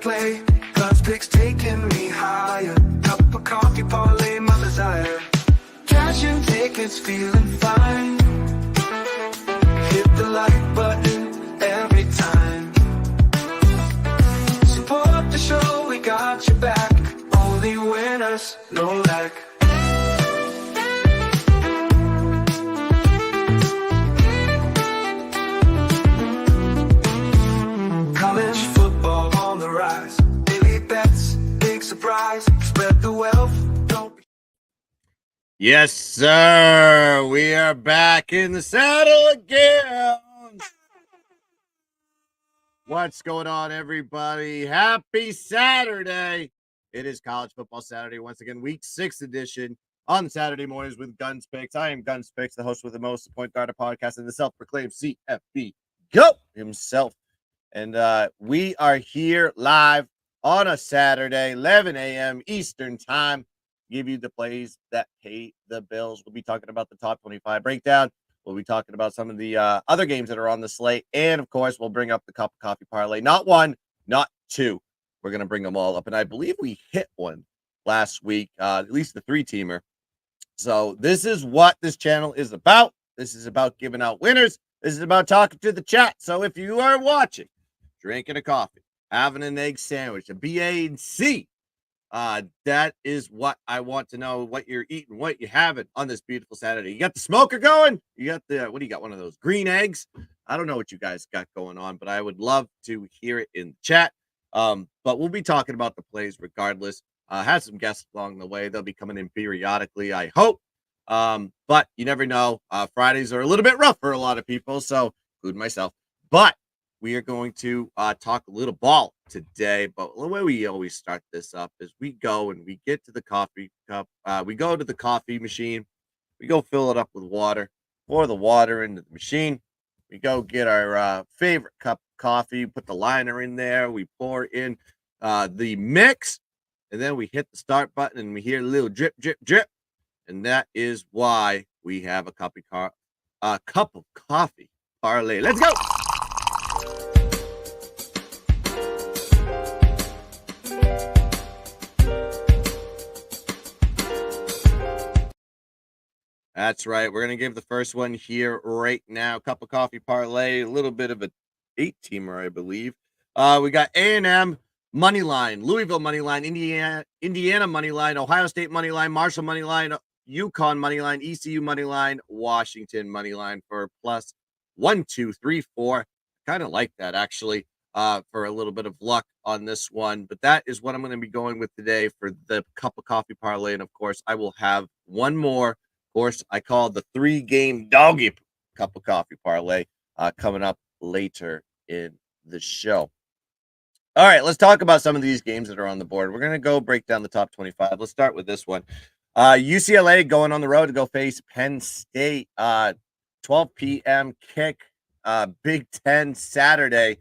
play. GunzPicks taking me higher. Cup of coffee, parlay, my desire. Cashing tickets, feeling fine. Hit the like button every time. Support the show, we got your back. Only winners, no lack. College football on the rise. Daily bets, big surprise. Spread the wealth. Yes, sir. We are back in the saddle again. What's going on, everybody? Happy Saturday. It is College Football Saturday. Once again, week 6 edition on Saturday mornings with GunzPicks. I am GunzPicks, the host with the most, the point guard of podcast, and the self-proclaimed CFB GOAT himself. And we are here live on a Saturday, 11 a.m. Eastern time. Give you the plays that pay the bills. We'll be talking about the top 25 breakdown. We'll be talking about some of the other games that are on the slate. And, of course, we'll bring up the cup of coffee parlay. Not one, not two. We're going to bring them all up. And I believe we hit one last week, at least the 3-teamer. So this is what this channel is about. This is about giving out winners. This is about talking to the chat. So if you are watching, drinking a coffee, having an egg sandwich, a B, A, and C, that is what I want to know, what you're eating, what you're having on this beautiful Saturday. You got the smoker going? You got the, what do you got, one of those green eggs? I don't know what you guys got going on, but I would love to hear it in the chat. But we'll be talking about the plays regardless. Have some guests along the way. They'll be coming in periodically, I hope. But you never know. Fridays are a little bit rough for a lot of people, so including myself. But we are going to talk a little ball today, but the way we always start this up is we go and we get to the coffee cup. We go to the coffee machine. We go fill it up with water, pour the water into the machine. We go get our favorite cup of coffee, put the liner in there. We pour in the mix, and then we hit the start button and we hear a little drip, drip, drip. And that is why we have a cup of coffee parlay. Let's go. That's right. We're going to give the first one here right now. Cup of coffee parlay, a little bit of an 8-teamer, I believe. We got A&M money line, Louisville money line, Indiana money line, Ohio State money line, Marshall money line, UConn money line, ECU money line, Washington money line for plus 1, 2, 3, 4. Kind of like that, actually, for a little bit of luck on this one. But that is what I'm going to be going with today for the cup of coffee parlay. And, of course, I will have one more. Of course, I call the 3-game doggy cup of coffee parlay coming up later in the show. All right, let's talk about some of these games that are on the board. We're going to go break down the top 25. Let's start with this one. UCLA going on the road to go face Penn State. 12 p.m. kick, Big Ten Saturday.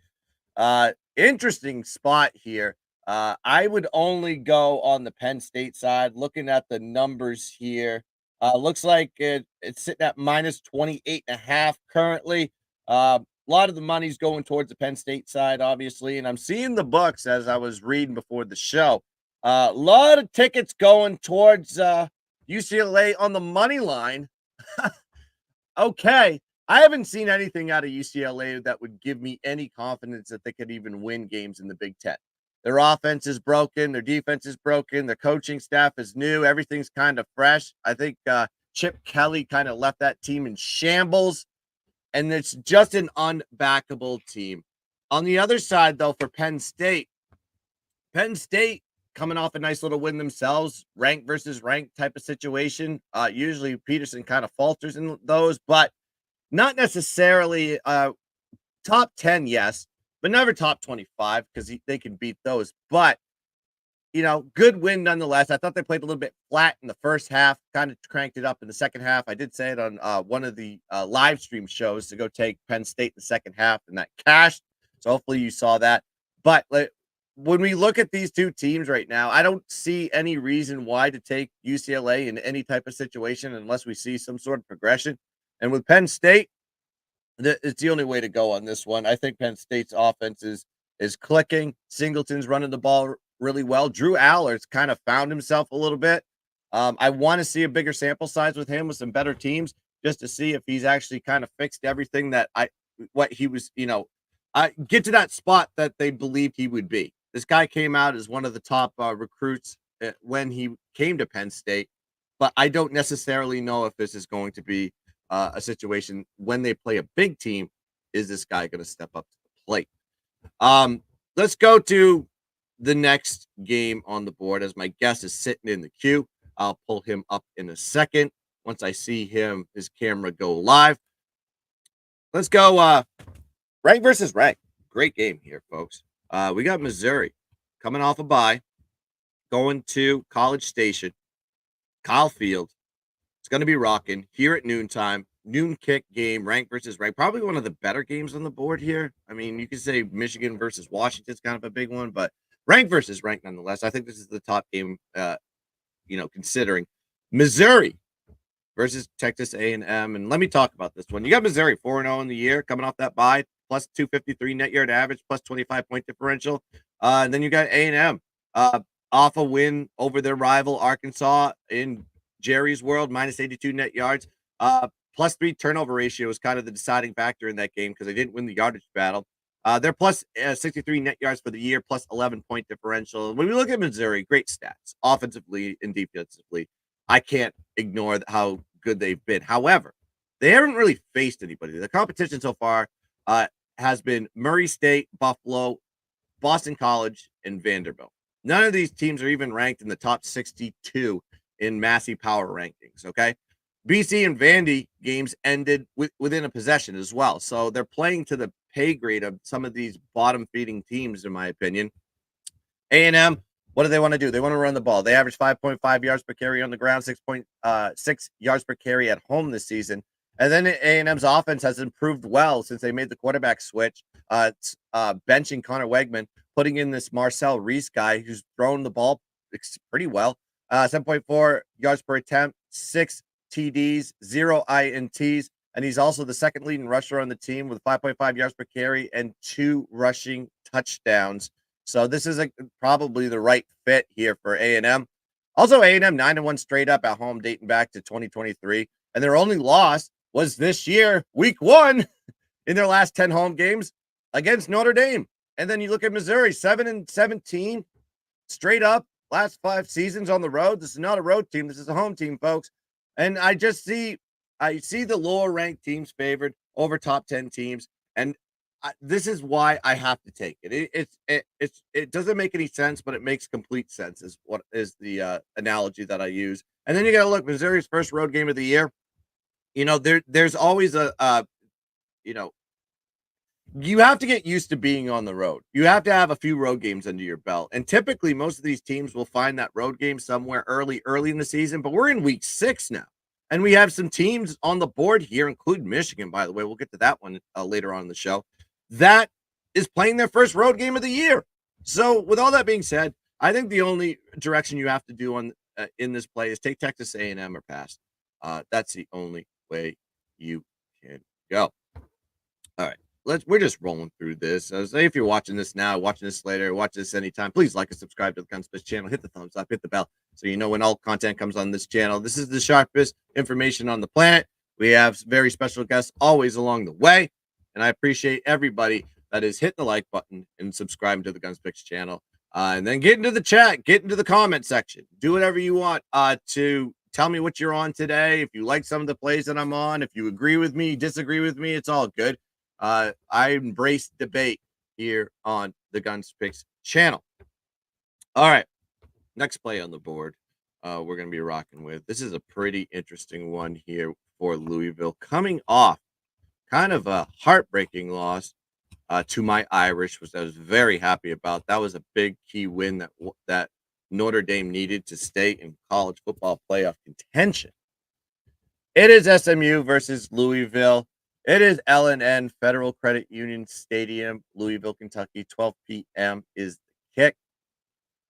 Interesting spot here. I would only go on the Penn State side. Looking at the numbers here, looks like it's sitting at minus 28.5 currently. A lot of the money's going towards the Penn State side, obviously, and I'm seeing the books as I was reading before the show. A lot of tickets going towards UCLA on the money line. Okay. I haven't seen anything out of UCLA that would give me any confidence that they could even win games in the Big Ten. Their offense is broken. Their defense is broken. Their coaching staff is new. Everything's kind of fresh. I think Chip Kelly kind of left that team in shambles, and it's just an unbackable team. On the other side, though, for Penn State coming off a nice little win themselves, rank versus rank type of situation. Usually Peterson kind of falters in those, but not necessarily top 10, yes, but never top 25 because they can beat those. But, good win nonetheless. I thought they played a little bit flat in the first half, kind of cranked it up in the second half. I did say it on one of the live stream shows to go take Penn State in the second half, and that cashed. So hopefully you saw that. But when we look at these two teams right now, I don't see any reason why to take UCLA in any type of situation unless we see some sort of progression. And with Penn State, it's the only way to go on this one. I think Penn State's offense is is clicking. Singleton's running the ball really well. Drew Aller's kind of found himself a little bit. I want to see a bigger sample size with him with some better teams just to see if he's actually kind of fixed everything that what he was, get to that spot that they believed he would be. This guy came out as one of the top recruits when he came to Penn State, but I don't necessarily know if this is going to be a situation when they play a big team. Is this guy going to step up to the plate? Let's go to the next game on the board as my guest is sitting in the queue. I'll pull him up in a second once I see his camera go live. Let's go rank versus rank. Great game here, folks. We got Missouri coming off a bye, going to College Station, Kyle Field. It's going to be rocking here at noontime. Noon kick game, rank versus rank. Probably one of the better games on the board here. I mean, you could say Michigan versus Washington's kind of a big one, but rank versus rank nonetheless. I think this is the top game, considering Missouri versus Texas A&M. And let me talk about this one. You got Missouri 4-0 in the year, coming off that bye, plus 253 net yard average, plus 25 point differential. And then you got A&M off a win over their rival Arkansas in Jerry's world, minus 82 net yards. Plus 3 turnover ratio is kind of the deciding factor in that game because they didn't win the yardage battle. They're plus 63 net yards for the year, plus 11 point differential. When we look at Missouri, great stats, offensively and defensively. I can't ignore how good they've been. However, they haven't really faced anybody. The competition so far has been Murray State, Buffalo, Boston College, and Vanderbilt. None of these teams are even ranked in the top 62 in Massey Power rankings, okay? BC and Vandy games ended within a possession as well. So they're playing to the pay grade of some of these bottom-feeding teams, in my opinion. A&M, what do they want to do? They want to run the ball. They average 5.5 yards per carry on the ground, 6.6 yards per carry at home this season. And then A&M's offense has improved well since they made the quarterback switch, benching Connor Wegman, putting in this Marcel Reese guy who's thrown the ball pretty well. 7.4 yards per attempt, 6 TDs, 0 INTs, and he's also the second leading rusher on the team with 5.5 yards per carry and 2 rushing touchdowns. So this is probably the right fit here for A&M. Also, A&M 9-1 straight up at home, dating back to 2023, and their only loss was this year, week 1, in their last 10 home games against Notre Dame. And then you look at Missouri, 7-17 straight up, last 5 seasons on the road. This is not a road team. This is a home team, folks. And I see the lower ranked teams favored over top 10 teams. And this is why I have to take it. It doesn't make any sense, but it makes complete sense is what is the analogy that I use. And then you got to look, Missouri's first road game of the year. There's always you have to get used to being on the road. You have to have a few road games under your belt. And typically most of these teams will find that road game somewhere early in the season, but we're in week 6 now. And we have some teams on the board here, including Michigan, by the way. We'll get to that one later on in the show. That is playing their first road game of the year. So with all that being said, I think the only direction you have to do in this play is take Texas A&M or pass. That's the only way you can go. All right. We're just rolling through this. So if you're watching this now, watching this later, watch this anytime, please like and subscribe to the GunzPicks channel. Hit the thumbs up, hit the bell, so you know when all content comes on this channel. This is the sharpest information on the planet. We have very special guests always along the way, and I appreciate everybody that is hitting the like button and subscribing to the GunzPicks channel. And then get into the chat, get into the comment section, do whatever you want to tell me what you're on today. If you like some of the plays that I'm on, if you agree with me, disagree with me, it's all good. I embrace debate here on the GunzPicks channel. All right, next play on the board we're going to be rocking with. This is a pretty interesting one here for Louisville, coming off kind of a heartbreaking loss to my Irish, which I was very happy about. That was a big key win that Notre Dame needed to stay in college football playoff contention. It is SMU versus Louisville. It is L&N Federal Credit Union Stadium, Louisville, Kentucky. 12 p.m. is the kick.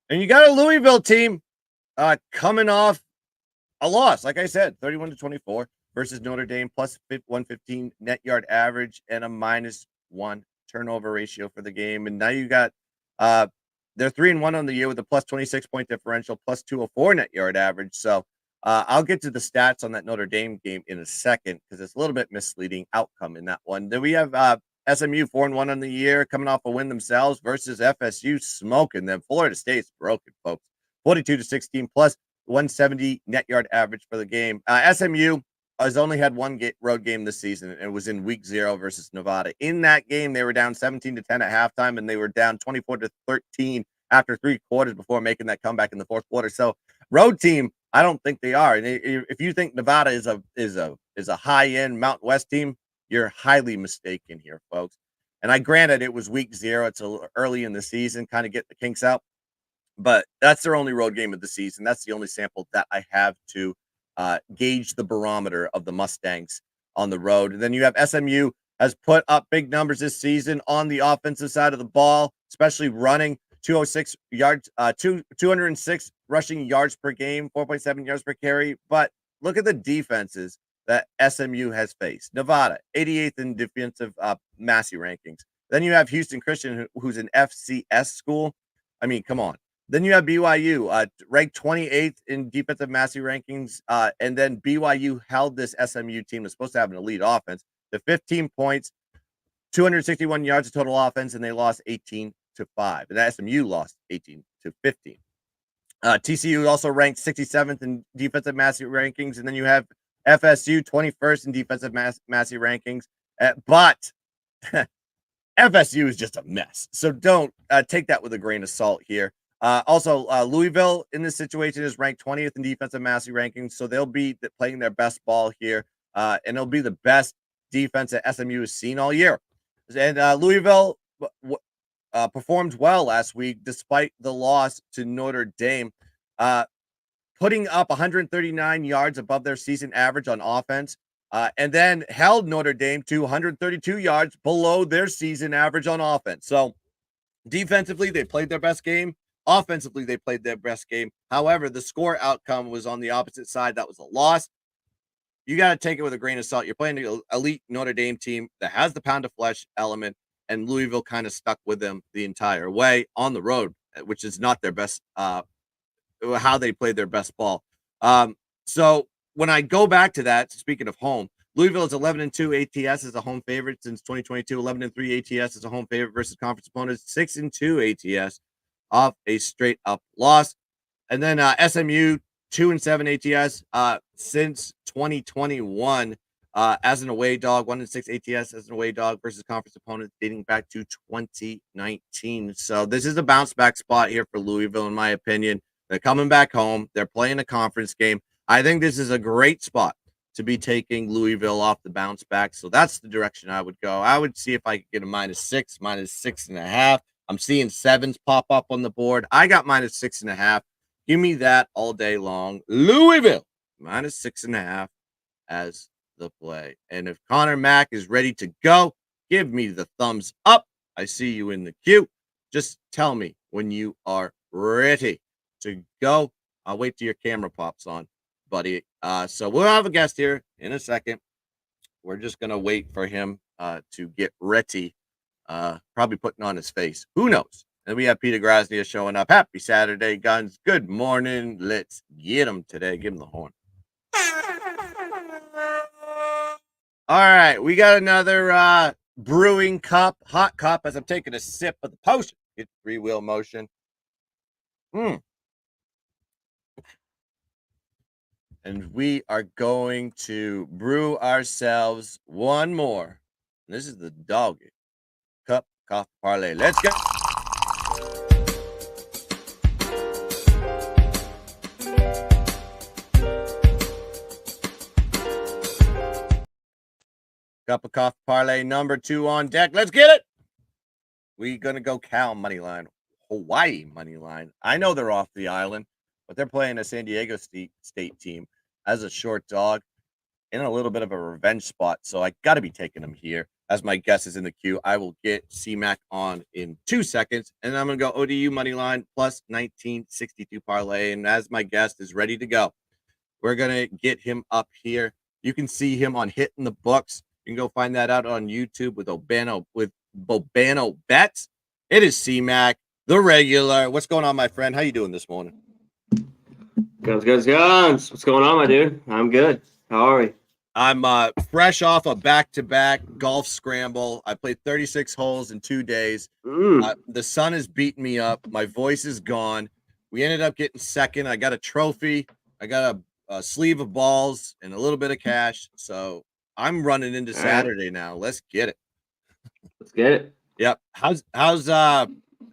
And you got a Louisville team coming off a loss, like I said, 31-24 versus Notre Dame, plus 115 net yard average and a -1 turnover ratio for the game. And now you got they're 3-1 on the year with a plus 26 point differential, plus 204 net yard average. So I'll get to the stats on that Notre Dame game in a second because it's a little bit misleading outcome in that one. Then we have SMU 4-1 on the year, coming off a win themselves versus FSU, smoking them. Florida State's broken, folks. 42-16 plus 170 net yard average for the game. SMU has only had one road game this season, and it was in week 0 versus Nevada. In that game, they were down 17-10 at halftime, and they were down 24-13 after 3 quarters before making that comeback in the 4th quarter. So, road team, I don't think they are. And if you think Nevada is a high-end Mountain West team, you're highly mistaken here, folks. And I granted it was week 0. It's a little early in the season, kind of get the kinks out. But that's their only road game of the season. That's the only sample that I have to gauge the barometer of the Mustangs on the road. And then you have SMU has put up big numbers this season on the offensive side of the ball, especially running 206 yards, 206 rushing yards per game, 4.7 yards per carry. But look at the defenses that SMU has faced. Nevada, 88th in defensive Massey rankings. Then you have Houston Christian, who's an FCS school. I mean, come on. Then you have BYU, ranked 28th in defensive Massey rankings. And then BYU held this SMU team that's supposed to have an elite offense to 15 points, 261 yards of total offense, and they lost 18-5. And SMU lost 18-15. TCU also ranked 67th in defensive Massey rankings. And then you have FSU 21st in defensive Massey rankings. But FSU is just a mess. So don't take that with a grain of salt here. Also, Louisville in this situation is ranked 20th in defensive Massey rankings, so they'll be playing their best ball here, and it'll be the best defense that SMU has seen all year. And Louisville performed well last week despite the loss to Notre Dame, putting up 139 yards above their season average on offense, and then held Notre Dame to 132 yards below their season average on offense. So defensively, they played their best game. Offensively, they played their best game. However, the score outcome was on the opposite side. That was a loss. You got to take it with a grain of salt. You're playing an elite Notre Dame team that has the pound of flesh element, and Louisville kind of stuck with them the entire way on the road, which is not their best, how they played their best ball. So when I go back to that, speaking of home, Louisville is 11-2 ATS as a home favorite since 2022. 11-3 ATS as a home favorite versus conference opponents. 6-2 ATS off a straight up loss. And then SMU 2-7 ATS since 2021 as an away dog. 1-6 ATS as an away dog versus conference opponents dating back to 2019. So this is a bounce back spot here for Louisville, in my opinion. They're coming back home. They're playing a conference game. I think this is a great spot to be taking Louisville off the bounce back. So that's the direction I would go. I would see if I could get a -6, -6.5. I'm seeing 7s pop up on the board. I got -6.5. Give me that all day long. Louisville, -6.5 as the play. And if Connor Mack is ready to go, give me the thumbs up. I see you in the queue. Just tell me when you are ready to go. I'll wait till your camera pops on, buddy. So we'll have a guest here in a second. We're just going to wait for him to get ready. Probably putting on his face. Who knows? And we have Peter Grasnia showing up. Happy Saturday, Guns. Good morning. Let's get him today. Give him the horn. All right. We got another brewing cup, hot cup, as I'm taking a sip of the potion. Get 3-wheel motion. And we are going to brew ourselves one more. This is the Doggy Cup Coffee Parlay. Let's go. Cup of Coffee Parlay number 2 on deck. Let's get it. We're going to go Cal money line, Hawaii money line. I know they're off the island, but they're playing a San Diego State team as a short dog in a little bit of a revenge spot. So I got to be taking them here. As my guess is in the queue, I will get C-Mac on in 2 seconds, and I'm going to go ODU money line plus 1962 parlay. And as my guest is ready to go, we're going to get him up here. You can see him on Hitting the Books. You can go find that out on YouTube with Bobano Bets. It is C-Mac, the regular. What's going on, my friend? How you doing this morning? Guns. What's going on, my dude? I'm good. How are we? I'm fresh off a back-to-back golf scramble. I played 36 holes in 2 days. The sun is beating me up. My voice is gone. We ended up getting second. I got a trophy. I got a sleeve of balls and a little bit of cash. So I'm running into Saturday now. Let's get it. Let's get it. Yep. How's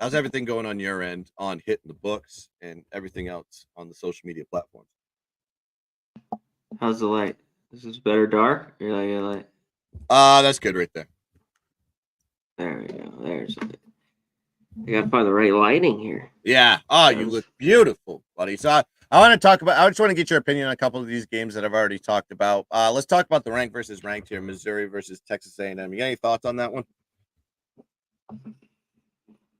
everything going on your end on hitting the books and everything else on the social media platforms? How's the light? Is this better dark? Or like a light? That's good right there. There we go. There's it. I gotta find the right lighting here. Yeah. Oh, you look beautiful, buddy. So I just want to get your opinion on a couple of these games that I've already talked about. Let's talk about the ranked versus ranked here, Missouri versus Texas A&M. You got any thoughts on that one?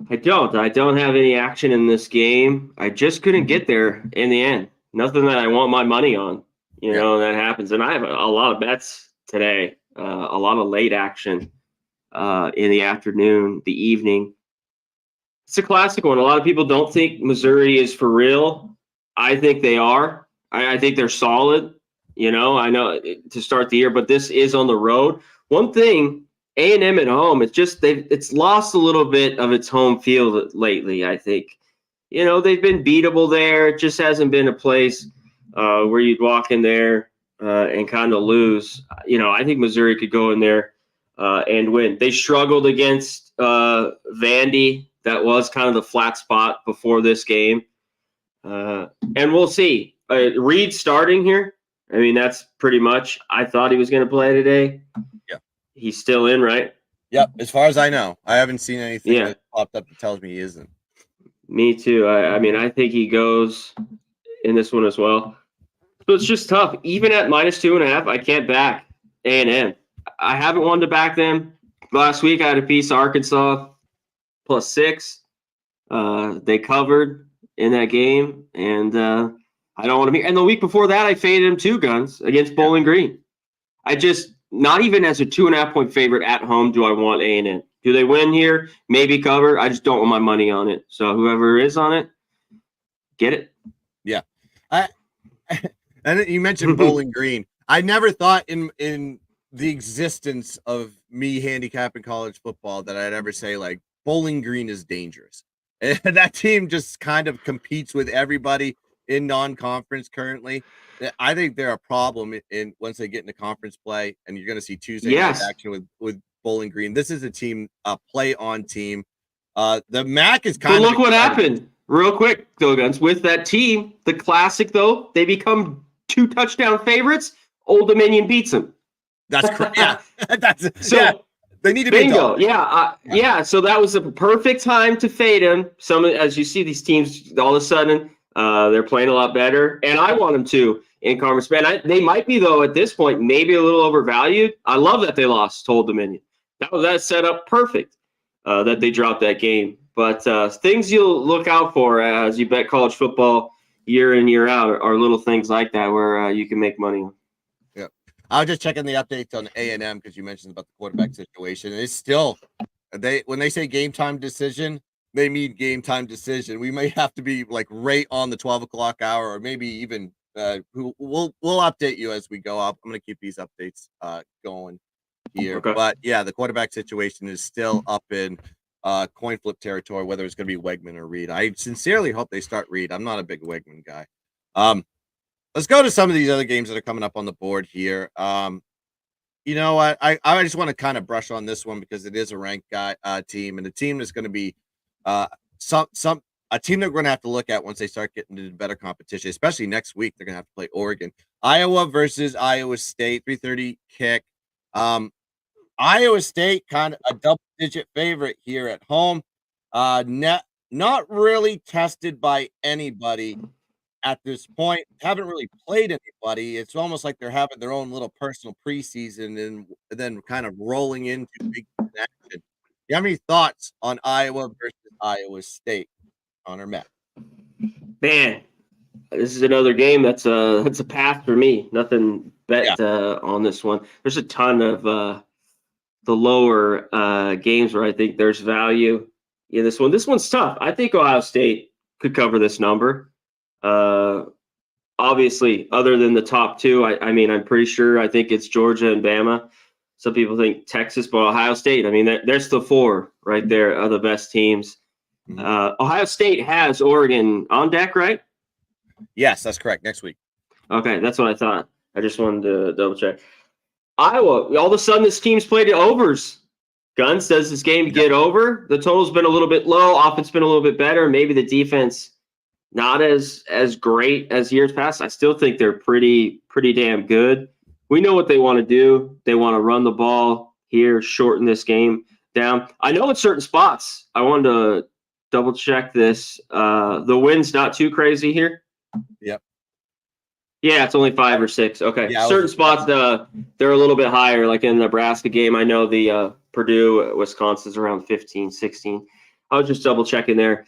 I don't have any action in this game. I just couldn't get there in the end. Nothing that I want my money on. You know, that happens. And I have a lot of bets today, a lot of late action in the afternoon, the evening. It's a classic one. A lot of people don't think Missouri is for real. I think they are. I think they're solid. You know, I know to start the year, but this is on the road. One thing, A&M at home, it's lost a little bit of its home field lately, I think. You know, they've been beatable there. It just hasn't been a place where you'd walk in there and kind of lose. You know, I think Missouri could go in there and win. They struggled against Vandy. That was kind of the flat spot before this game. And we'll see. Reed starting here. I mean, that's pretty much. I thought he was going to play today. Yeah. He's still in, right? Yep. As far as I know, I haven't seen anything that popped up that tells me he isn't. Me too. I mean, I think he goes in this one as well. So it's just tough. Even at -2.5, I can't back A&M. I haven't wanted to back them. Last week, I had a piece of Arkansas +6. They covered in that game, and I don't want to be. And the week before that, I faded them 2 guns against Bowling Green. I just, not even as a 2.5-point favorite at home, do I want A&M. Do they win here? Maybe cover. I just don't want my money on it. So whoever is on it, get it. Yeah. And you mentioned Bowling Green. I never thought in the existence of me handicapping college football that I'd ever say, like, Bowling Green is dangerous. And that team just kind of competes with everybody in non-conference currently. I think they're a problem in once they get into conference play, and you're going to see Tuesday night action with Bowling Green. This is a team, a play-on team. The MAC is kind of. But look what happened, real quick, though, Guns. With that team, the classic, though, they become 2 touchdown favorites. Old Dominion beats them. That's correct. Yeah, they need to bingo. Yeah. So that was a perfect time to fade them. As you see, these teams all of a sudden they're playing a lot better, and I want them to in conference. They might be, though, at this point, maybe a little overvalued. I love that they lost to Old Dominion. That set up perfect that they dropped that game. But things you'll look out for as you bet college football year in, year out are little things like that where you can make money on. Yeah. I was just checking the updates on A&M because you mentioned about the quarterback situation. It's still, when they say game time decision, they mean game time decision. We may have to be like right on the 12 o'clock hour, or maybe even we'll update you as we go up. I'm going to keep these updates going here. Okay. But yeah, the quarterback situation is still up in coin flip territory, whether it's going to be Wegman or Reed. I sincerely hope they start Reed. I'm not a big Wegman guy. Let's go to some of these other games that are coming up on the board here. You know what? I just want to kind of brush on this one because it is a ranked team, and the team that's going to be a team that we're going to have to look at once they start getting into better competition, especially next week. They're going to have to play Oregon. Iowa versus Iowa State, 3:30 kick. Iowa State kind of a double-digit favorite here at home. Not really tested by anybody at this point. Haven't really played anybody. It's almost like they're having their own little personal preseason and then kind of rolling into big action. You have any thoughts on Iowa versus Iowa State, Connor Matt? Man, this is another game that's a path for me. Nothing bet on this one. There's a ton of lower games where I think there's value in this one. This one's tough. I think Ohio State could cover this number. Obviously, other than the top two, I mean, I'm pretty sure I think it's Georgia and Bama. Some people think Texas, but Ohio State, I mean, there's the four right there are the best teams. Ohio State has Oregon on deck, right? Yes, that's correct. Next week. Okay, that's what I thought. I just wanted to double check. Iowa, all of a sudden this team's played at overs. Guns, does this game get over? The total's been a little bit low. Offense been a little bit better. Maybe the defense not as great as years past. I still think they're pretty damn good. We know what they want to do. They want to run the ball here, shorten this game down. I know in certain spots, I wanted to double check this. The wind's not too crazy here. Yep. Yeah, it's only 5 or 6. Okay. Yeah, certain spots, they're a little bit higher. Like in the Nebraska game, I know the Purdue, Wisconsin's around 15, 16. I was just double checking there.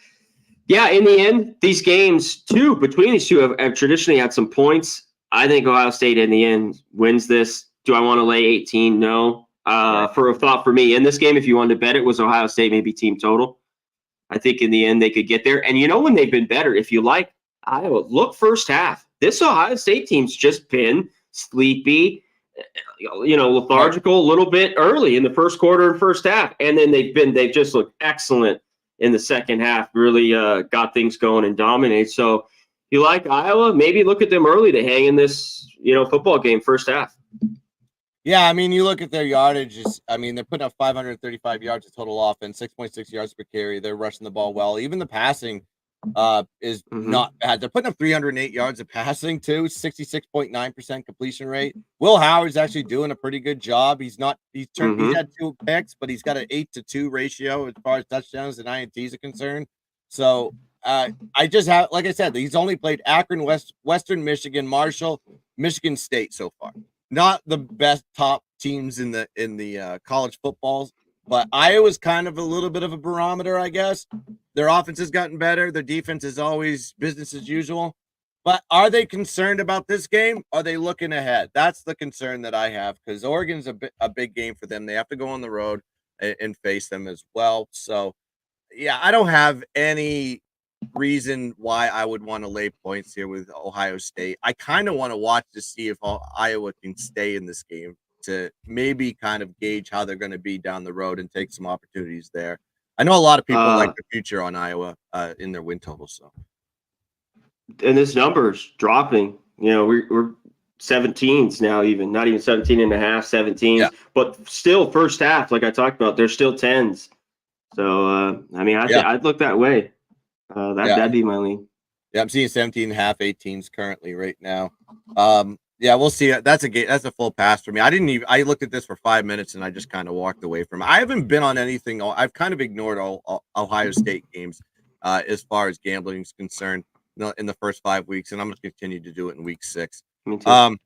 Yeah, in the end, these games, between these two have traditionally had some points. I think Ohio State, in the end, wins this. Do I want to lay 18? No. For a thought for me, in this game, if you wanted to bet it, was Ohio State maybe team total. I think in the end they could get there. And you know when they've been better, if you like Iowa, look first half. This Ohio State team's just been sleepy, lethargical a little bit early in the first quarter and first half. And then they've just looked excellent in the second half, really got things going and dominate. So you like Iowa, maybe look at them early to hang in this, football game first half. Yeah, I mean, you look at their yardages. I mean, they're putting up 535 yards of total offense, 6.6 yards per carry. They're rushing the ball well. Even the passing is not bad. They're putting up 308 yards of passing too, 66.9% completion rate. Will Howard's actually doing a pretty good job. He's had 2 picks, but he's got an 8-2 ratio as far as touchdowns and INTs are concerned. So I just have, like I said, he's only played Akron, Western Michigan, Marshall, Michigan State so far. Not the best top teams in the college football, but Iowa's kind of a little bit of a barometer, I guess. Their offense has gotten better. Their defense is always business as usual. But are they concerned about this game? Are they looking ahead? That's the concern that I have, because Oregon's a big game for them. They have to go on the road and face them as well. So, yeah, I don't have any reason why I would want to lay points here with Ohio State. I kind of want to watch to see if Iowa can stay in this game to maybe kind of gauge how they're going to be down the road and take some opportunities there. I know a lot of people like the future on Iowa in their win total. So, and this number's dropping. We're 17s now, even not even 17 and a half, 17s, but still first half, like I talked about, they're still 10s. So, I'd look that way. That'd be my lean. Yeah, I'm seeing 17 and a half, 18s currently right now. We'll see. That's a full pass for me. I looked at this for 5 minutes and I just kind of walked away from it. I haven't been on anything. I've kind of ignored all Ohio State games as far as gambling is concerned in the first 5 weeks, and I'm going to continue to do it in week 6. Me too. All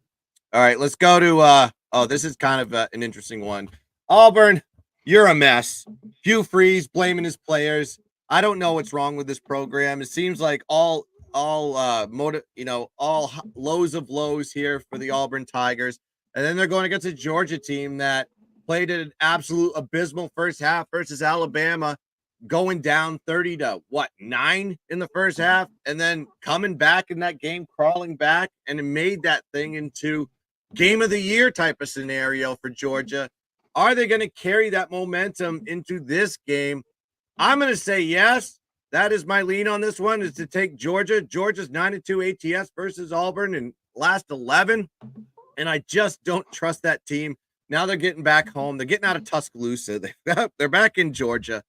right, let's go to this is kind of an interesting one. Auburn, you're a mess. Hugh Freeze blaming his players. I don't know what's wrong with this program. It seems like all lows of lows here for the Auburn Tigers. And then they're going against a Georgia team that played an absolute abysmal first half versus Alabama, going down 30-9 in the first half, and then coming back in that game, crawling back, and it made that thing into game of the year type of scenario for Georgia. Are they going to carry that momentum into this game? I'm going to say yes. That is my lean on this one, is to take Georgia. Georgia's 9-2 ATS versus Auburn in last 11, and I just don't trust that team. Now they're getting back home. They're getting out of Tuscaloosa. They're back in Georgia.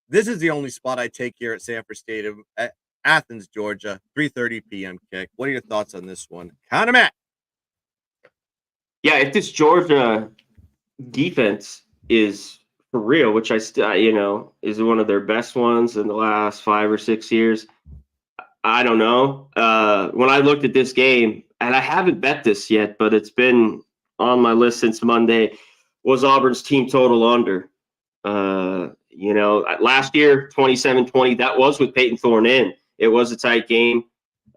This is the only spot I take here at Sanford Stadium, at Athens, Georgia, 3:30 p.m. kick. What are your thoughts on this one? Count 'em at. Yeah, if this Georgia defense is for real, which I still, is one of their best ones in the last 5 or 6 years, I don't know. When I looked at this game, and I haven't bet this yet, but it's been on my list since Monday, was Auburn's team total under. Last year, 27-20, that was with Peyton Thorne in. It was a tight game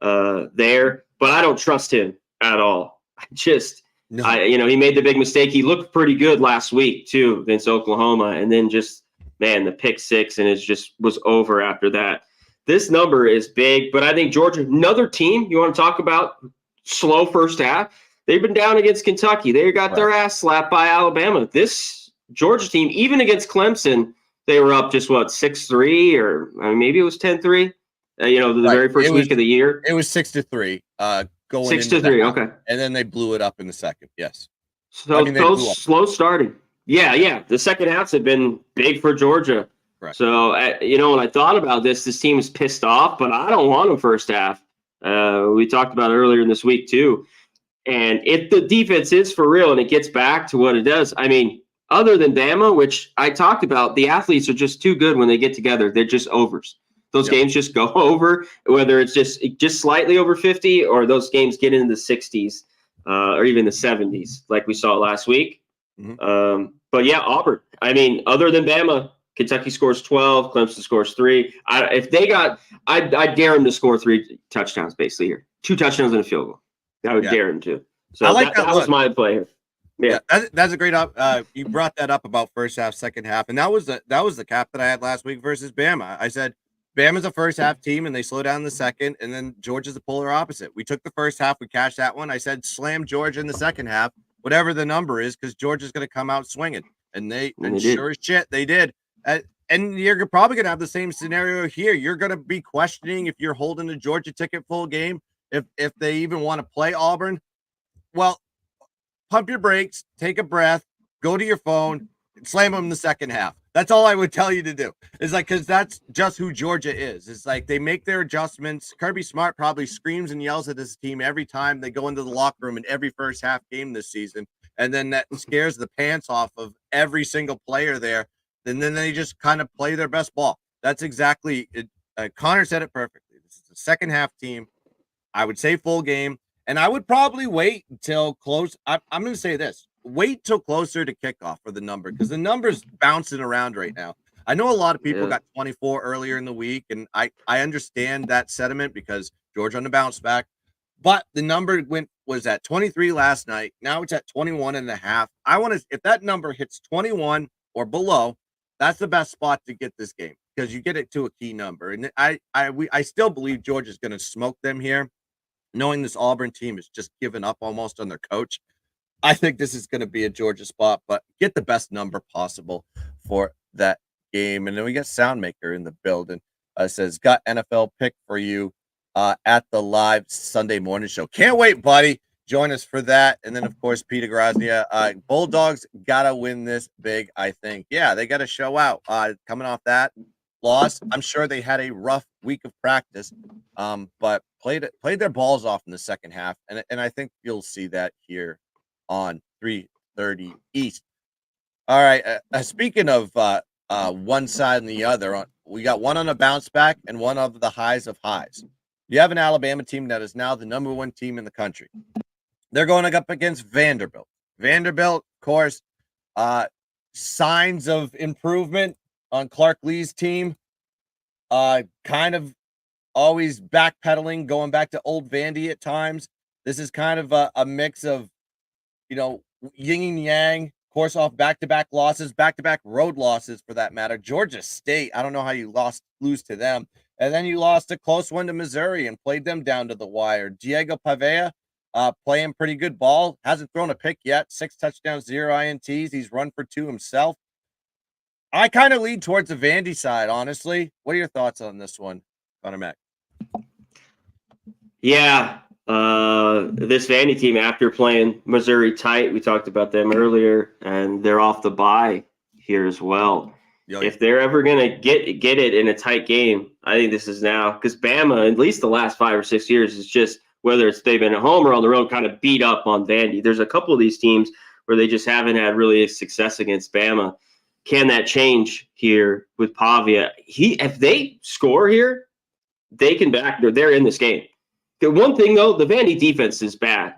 there, but I don't trust him at all. No. He made the big mistake. He looked pretty good last week too against Oklahoma, and then just the pick six, and it just was over after that. This number is big, but I think Georgia, another team you want to talk about slow first half. They've been down against Kentucky. They got their ass slapped by Alabama. This Georgia team, even against Clemson, they were up just 6-3, or maybe it was 10-3. The very first week of the year. It was 6-3. Going 6-3. Okay, and then they blew it up in the second. Yes. So slow starting. Yeah. The second halves have been big for Georgia. Right. So when I thought about this team was pissed off, but I don't want them first half. We talked about it earlier in this week too. And if the defense is for real and it gets back to what it does, other than Bama, which I talked about, the athletes are just too good when they get together. They're just overs. Those games just go over, whether it's just slightly over 50 or those games get into the 60s or even the 70s, like we saw last week. Mm-hmm. But yeah, Auburn. Other than Bama, Kentucky scores 12, Clemson scores 3. I'd dare them to score 3 touchdowns basically here. 2 touchdowns and a field goal. I would dare them to. So I like that was my play here. Yeah, that's a great you brought that up about first half, second half, and that was the cap that I had last week versus Bama. I said Bama's a first half team and they slow down in the second, and then Georgia's the polar opposite. We took the first half, we cashed that one. I said slam Georgia in the second half, whatever the number is, because Georgia's going to come out swinging, and sure as shit they did. And you're probably going to have the same scenario here. You're going to be questioning if you're holding a Georgia ticket full game, if they even want to play Auburn. Well, pump your brakes, take a breath, go to your phone, and slam them in the second half. That's all I would tell you to do. It's because that's just who Georgia is. It's they make their adjustments. Kirby Smart probably screams and yells at his team every time they go into the locker room in every first half game this season. And then that scares the pants off of every single player there. And then they just kind of play their best ball. That's exactly it. Connor said it perfectly. This is a second half team. I would say full game. And I would probably wait until close. I'm going to say this. Wait till closer to kickoff for the number, because the number's bouncing around right now. I know a lot of people got 24 earlier in the week, and I understand that sentiment because Georgia on the bounce back. But the number was at 23 last night. Now it's at 21.5. If that number hits 21 or below, that's the best spot to get this game, because you get it to a key number. And I still believe Georgia's going to smoke them here, knowing this Auburn team is just given up almost on their coach. I think this is going to be a Georgia spot, but get the best number possible for that game. And then we got Soundmaker in the building. Says, got NFL pick for you at the live Sunday morning show. Can't wait, buddy. Join us for that. And then, of course, Peter Graznia. Bulldogs got to win this big, I think. Yeah, they got to show out. Coming off that loss, I'm sure they had a rough week of practice, but played their balls off in the second half. And I think you'll see that here on 3:30 East. All right. Speaking of one side and the other, we got one on a bounce back and one of the highs of highs. You have an Alabama team that is now the number 1 team in the country. They're going up against Vanderbilt. Vanderbilt, of course, signs of improvement on Clark Lee's team. Kind of always backpedaling, going back to old Vandy at times. This is kind of a mix of, yin and yang, of course, off back-to-back losses, back-to-back road losses for that matter. Georgia State, I don't know how you lose to them. And then you lost a close one to Missouri and played them down to the wire. Diego Pavea playing pretty good ball. Hasn't thrown a pick yet. 6 touchdowns, 0 INTs. He's run for 2 himself. I kind of lead towards the Vandy side, honestly. What are your thoughts on this one, Connor Mack? Yeah. This Vandy team, after playing Missouri tight, we talked about them earlier, and they're off the bye here as well. If they're ever going to get it in a tight game, I think this is now, because Bama, at least the last 5 or 6 years, is just, whether it's they've been at home or on the road, kind of beat up on Vandy. There's a couple of these teams where they just haven't had really success against Bama. Can that change here with Pavia? If they score here, they can they're in this game. The one thing, though, the Vandy defense is bad.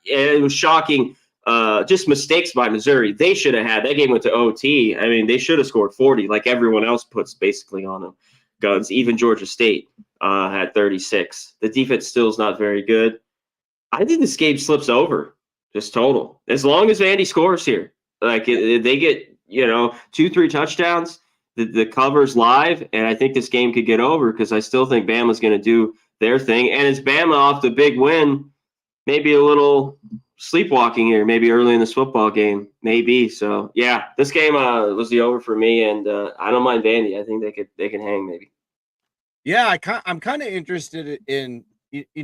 It was shocking. Just mistakes by Missouri. They should have had that game went to OT. They should have scored 40 like everyone else puts basically on them. Guns, even Georgia State had 36. The defense still is not very good. I think this game slips over. just total. As long as Vandy scores here, like they get 2-3 touchdowns, the cover's live, and I think this game could get over because I still think Bama's going to do their thing. And it's Bama off the big win, maybe a little sleepwalking here, maybe early in this football game, maybe. So yeah, this game was the over for me, and I don't mind Vandy. I think they can hang maybe. Yeah, I'm kind of interested in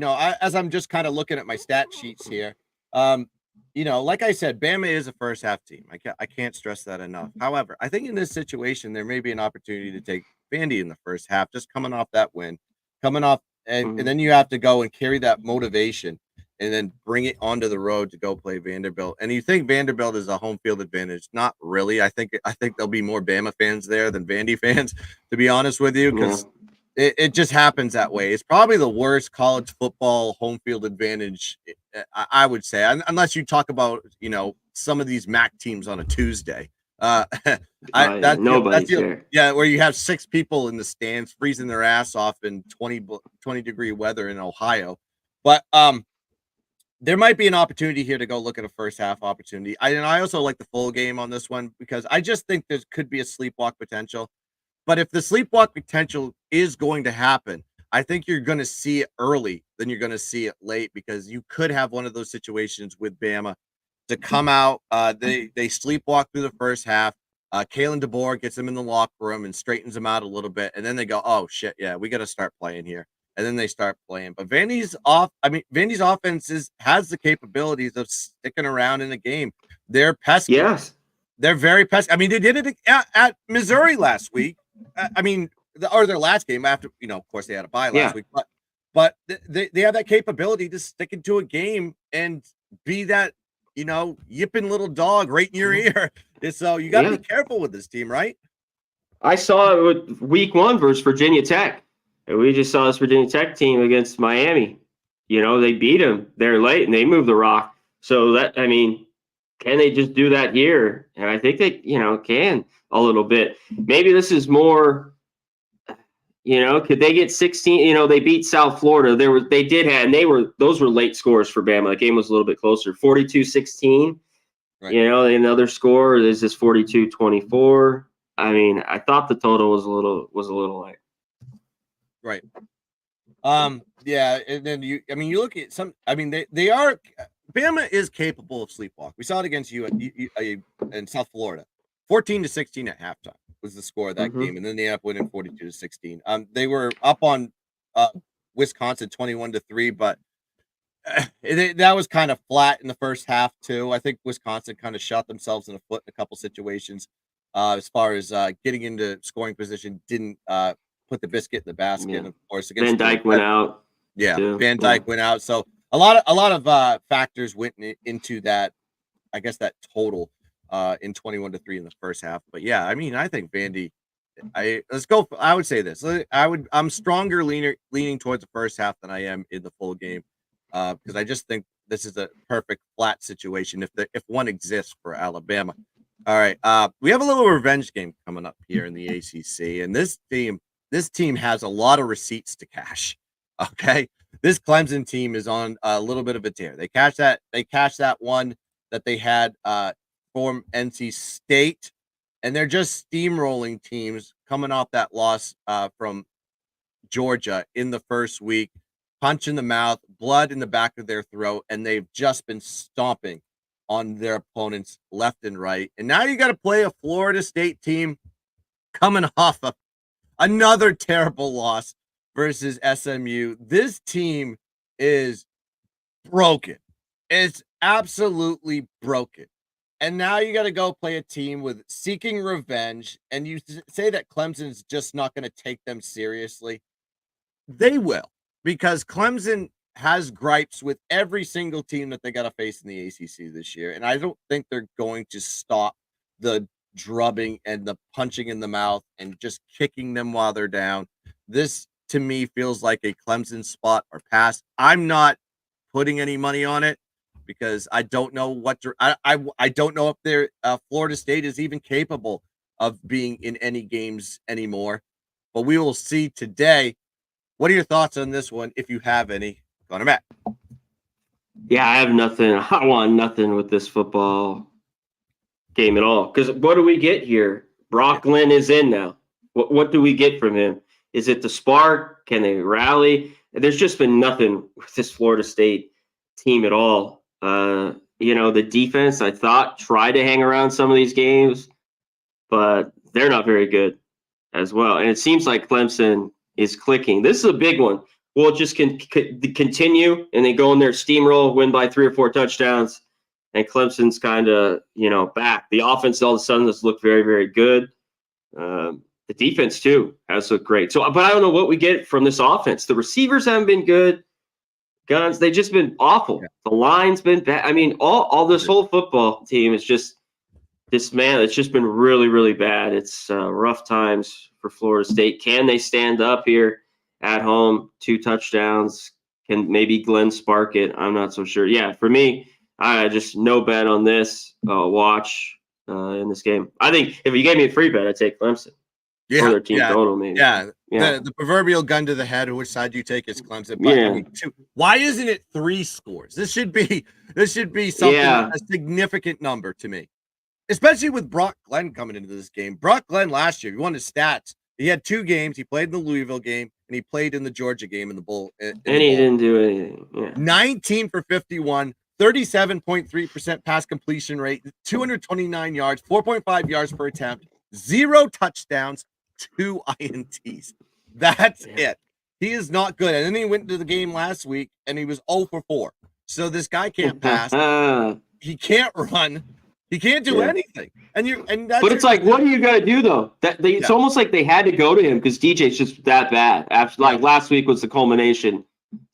as I'm just kind of looking at my stat sheets here. Like I said, Bama is a first half team. I can't stress that enough. However, I think in this situation there may be an opportunity to take Vandy in the first half, just coming off that win, coming off, and then you have to go and carry that motivation and then bring it onto the road to go play Vanderbilt. And you think Vanderbilt is a home field advantage? Not really. I think there'll be more Bama fans there than Vandy fans, to be honest with you, because it just happens that way. It's probably the worst college football home field advantage, I would say, unless you talk about some of these MAC teams on a Tuesday. Nobody's there. Yeah, where you have 6 people in the stands freezing their ass off in 20-degree weather in Ohio. But there might be an opportunity here to go look at a first half opportunity. I also like the full game on this one because I just think there could be a sleepwalk potential. But if the sleepwalk potential is going to happen, I think you're going to see it early than you're going to see it late, because you could have one of those situations with Bama to come out. They sleepwalk through the first half. Kalen DeBoer gets them in the locker room and straightens them out a little bit. And then they go, oh, shit, yeah, we got to start playing here. And then they start playing. But Vandy's offense has the capabilities of sticking around in the game. They're pesky. Yes. They're very pesky. I mean, they did it at Missouri last week. Or their last game after, of course they had a bye last week, but they have that capability to stick into a game and be that, yipping little dog right in your ear. So you got to be careful with this team, right? I saw it with week 1 versus Virginia Tech. And we just saw this Virginia Tech team against Miami. They beat them. They're late and they moved the rock. So can they just do that here? And I think they, can a little bit. Maybe this is more, could they get 16? They beat South Florida. Those were late scores for Bama. The game was a little bit closer, 42-16. Right. Another score is this 42-24. I thought the total was a little light. Right. Yeah, and then you look at some. They are. Bama is capable of sleepwalk. We saw it against you in South Florida. 14-16 at halftime was the score of that game, and then they ended up winning 42-16. They were up on Wisconsin 21-3, but that was kind of flat in the first half too. I think Wisconsin kind of shot themselves in the foot in a couple situations as far as getting into scoring position. Didn't put the biscuit in the basket. Yeah. And of course, Van Dyke went out. Yeah, too. Van Dyke went out. So a lot of factors went into that. I guess that total in 21-3 in the first half. But yeah, I think Vandy. Let's go. I would say this. I'm stronger leaning towards the first half than I am in the full game, because I just think this is a perfect flat situation if one exists for Alabama. All right, we have a little revenge game coming up here in the ACC, and this team has a lot of receipts to cash. Okay, this Clemson team is on a little bit of a tear. They cashed that one that they had from NC State, and they're just steamrolling teams coming off that loss from Georgia in the first week. Punch in the mouth, blood in the back of their throat, and they've just been stomping on their opponents left and right. And now you got to play a Florida State team coming off of another terrible loss versus SMU. This team is broken. It's absolutely broken. And now you got to go play a team with seeking revenge, and you say that Clemson's just not going to take them seriously. They will, because Clemson has gripes with every single team that they got to face in the ACC this year. And I don't think they're going to stop the drubbing and the punching in the mouth and just kicking them while they're down. This, to me, feels like a Clemson spot or pass. I'm not putting any money on it because I don't know I don't know if their Florida State is even capable of being in any games anymore. But we will see today. What are your thoughts on this one, if you have any? Connor Matt. Yeah, I have nothing. I want nothing with this football game at all. Because what do we get here? Yeah. Brock Lynn is in now. What do we get from him? Is it the spark? Can they rally? There's just been nothing with this Florida State team at all. The defense I thought tried to hang around some of these games, but they're not very good as well. And it seems like Clemson is clicking. This is a big one. Will it just continue and they go in there, steamroll, win by 3 or 4 touchdowns, and Clemson's kind of back. The offense all of a sudden has looked very, very good. The defense too has looked great. So, but I don't know what we get from this offense. The receivers haven't been good. Guns, they've just been awful. Yeah. The line's been bad. I mean, all this whole football team is just dismantled. It's just been really, really bad. It's rough times for Florida State. Can they stand up here at home? 2 touchdowns. Can maybe Glenn spark it? I'm not so sure. Yeah, for me, I just no bet on this watch in this game. I think if you gave me a free bet, I'd take Clemson. Or their team total, maybe. Yeah. The proverbial gun to the head. Which side do you take is Clemson? But, yeah. I mean, why isn't it 3 scores? This should be something a significant number to me, especially with Brock Glenn coming into this game. Brock Glenn last year, he won his stats. He had 2 games. He played in the Louisville game and he played in the Georgia game in the bowl. And he didn't do anything. Yeah. 19 for 51. 37.3% pass completion rate, 229 yards, 4.5 yards per attempt, 0 touchdowns, 2 INTs. That's it. He is not good. And then he went into the game last week and he was 0 for 4. So this guy can't pass. He can't run. He can't do anything. But it's like, what are you gonna do though? It's almost like they had to go to him because DJ's just that bad. After last week was the culmination,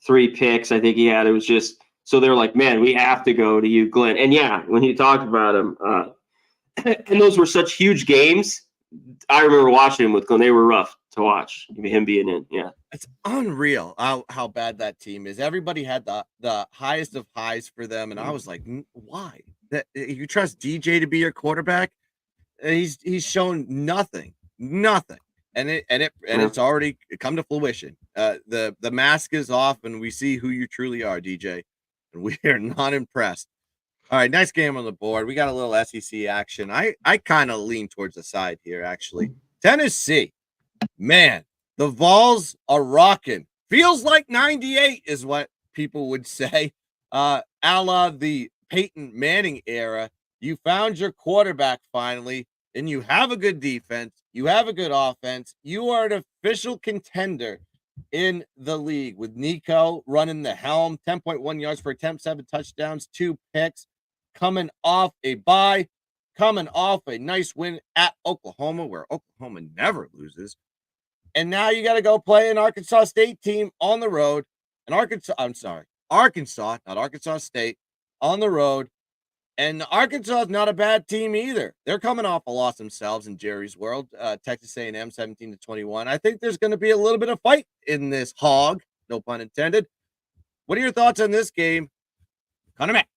3 picks. I think he had. It was just. So they're like, man, we have to go to you, Glenn. And yeah, when you talked about him, and those were such huge games. I remember watching him with Glenn. They were rough to watch, him being in. Yeah. It's unreal how bad that team is. Everybody had the highest of highs for them. And I was like, why? That you trust DJ to be your quarterback? He's shown nothing. And it's already come to fruition. The mask is off and we see who you truly are, DJ. And we are not impressed. All right, nice game on the board. We got a little SEC action. I kind of lean towards the side here, actually. Tennessee, man, the Vols are rocking. Feels like 98 is what people would say. A la the Peyton Manning era. You found your quarterback finally, and you have a good defense. You have a good offense. You are an official contender in the league with Nico running the helm, 10.1 yards per attempt, 7 touchdowns, 2 picks, coming off a bye, coming off a nice win at Oklahoma, where Oklahoma never loses. And now you got to go play an Arkansas State team on the road. Arkansas, not Arkansas State, on the road. And Arkansas is not a bad team either. They're coming off a loss themselves in Jerry's world. Texas A&M 17-21. I think there's going to be a little bit of fight in this hog, no pun intended. What are your thoughts on this game? Connor Mack.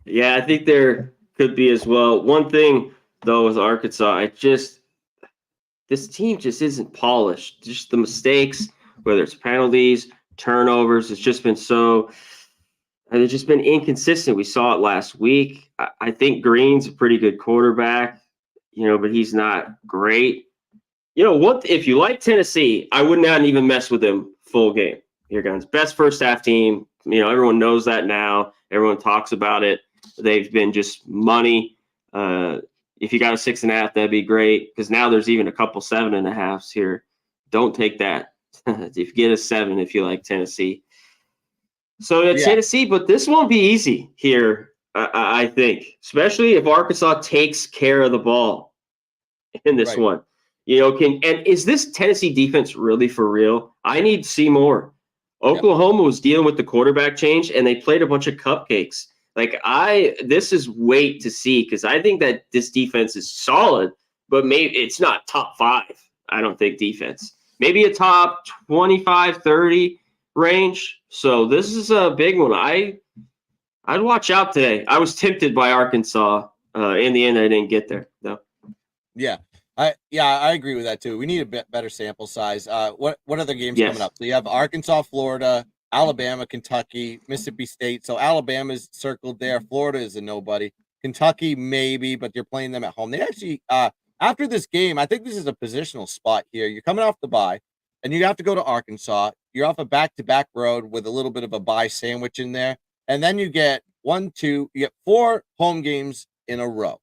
Yeah, I think there could be as well. One thing though with Arkansas, this team just isn't polished. Just the mistakes, whether it's penalties, turnovers, it's just been so. And it's just been inconsistent. We saw it last week. I think Green's a pretty good quarterback, but he's not great. What if you like Tennessee, I would not even mess with them full game. Here, guys, best first half team. Everyone knows that now. Everyone talks about it. They've been just money. If you got a 6.5, that'd be great because now there's even a couple 7.5s here. Don't take that. If you get a 7, if you like Tennessee. So it's Tennessee, but this won't be easy here, I think, especially if Arkansas takes care of the ball in this one. Is this Tennessee defense really for real? I need to see more. Oklahoma was dealing with the quarterback change, and they played a bunch of cupcakes. This is wait to see because I think that this defense is solid, but maybe it's not top 5. I don't think defense. Maybe a top 25, 30 range. So this is a big one. I'd watch out today. I was tempted by Arkansas. In the end, I didn't get there though. Yeah, I agree with that too. We need a bit better sample size. What other games coming up? So you have Arkansas, Florida, Alabama, Kentucky, Mississippi State. So Alabama's circled there. Florida is a nobody. Kentucky, maybe, but you're playing them at home. They actually, after this game, I think this is a positional spot here. You're coming off the bye, and you have to go to Arkansas. You're off a back-to-back road with a little bit of a bye sandwich in there. And then you get you get 4 home games in a row.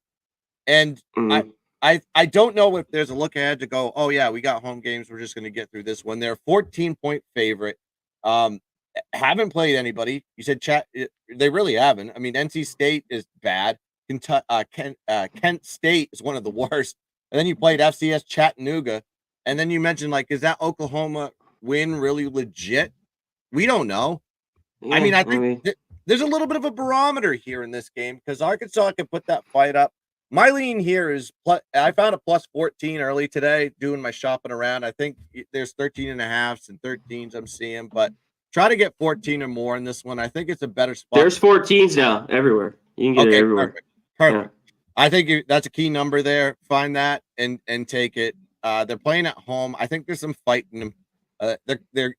And I don't know if there's a look ahead to go, oh, yeah, we got home games. We're just going to get through this one. They're a 14-point favorite. Haven't played anybody. You said they really haven't. I mean, NC State is bad. Kent State is one of the worst. And then you played FCS Chattanooga. And then you mentioned, like, is that Oklahoma win really legit? We don't know. Yeah, I mean, I think there's a little bit of a barometer here in this game because Arkansas can put that fight up. My lean here is I found a plus 14 early today doing my shopping around. I think there's 13.5s and 13s I'm seeing, but try to get 14 or more in this one. I think it's a better spot. There's 14s now everywhere. You can get it everywhere. Perfect. Yeah. I think that's a key number there. Find that and take it. They're playing at home. I think there's some fight in them.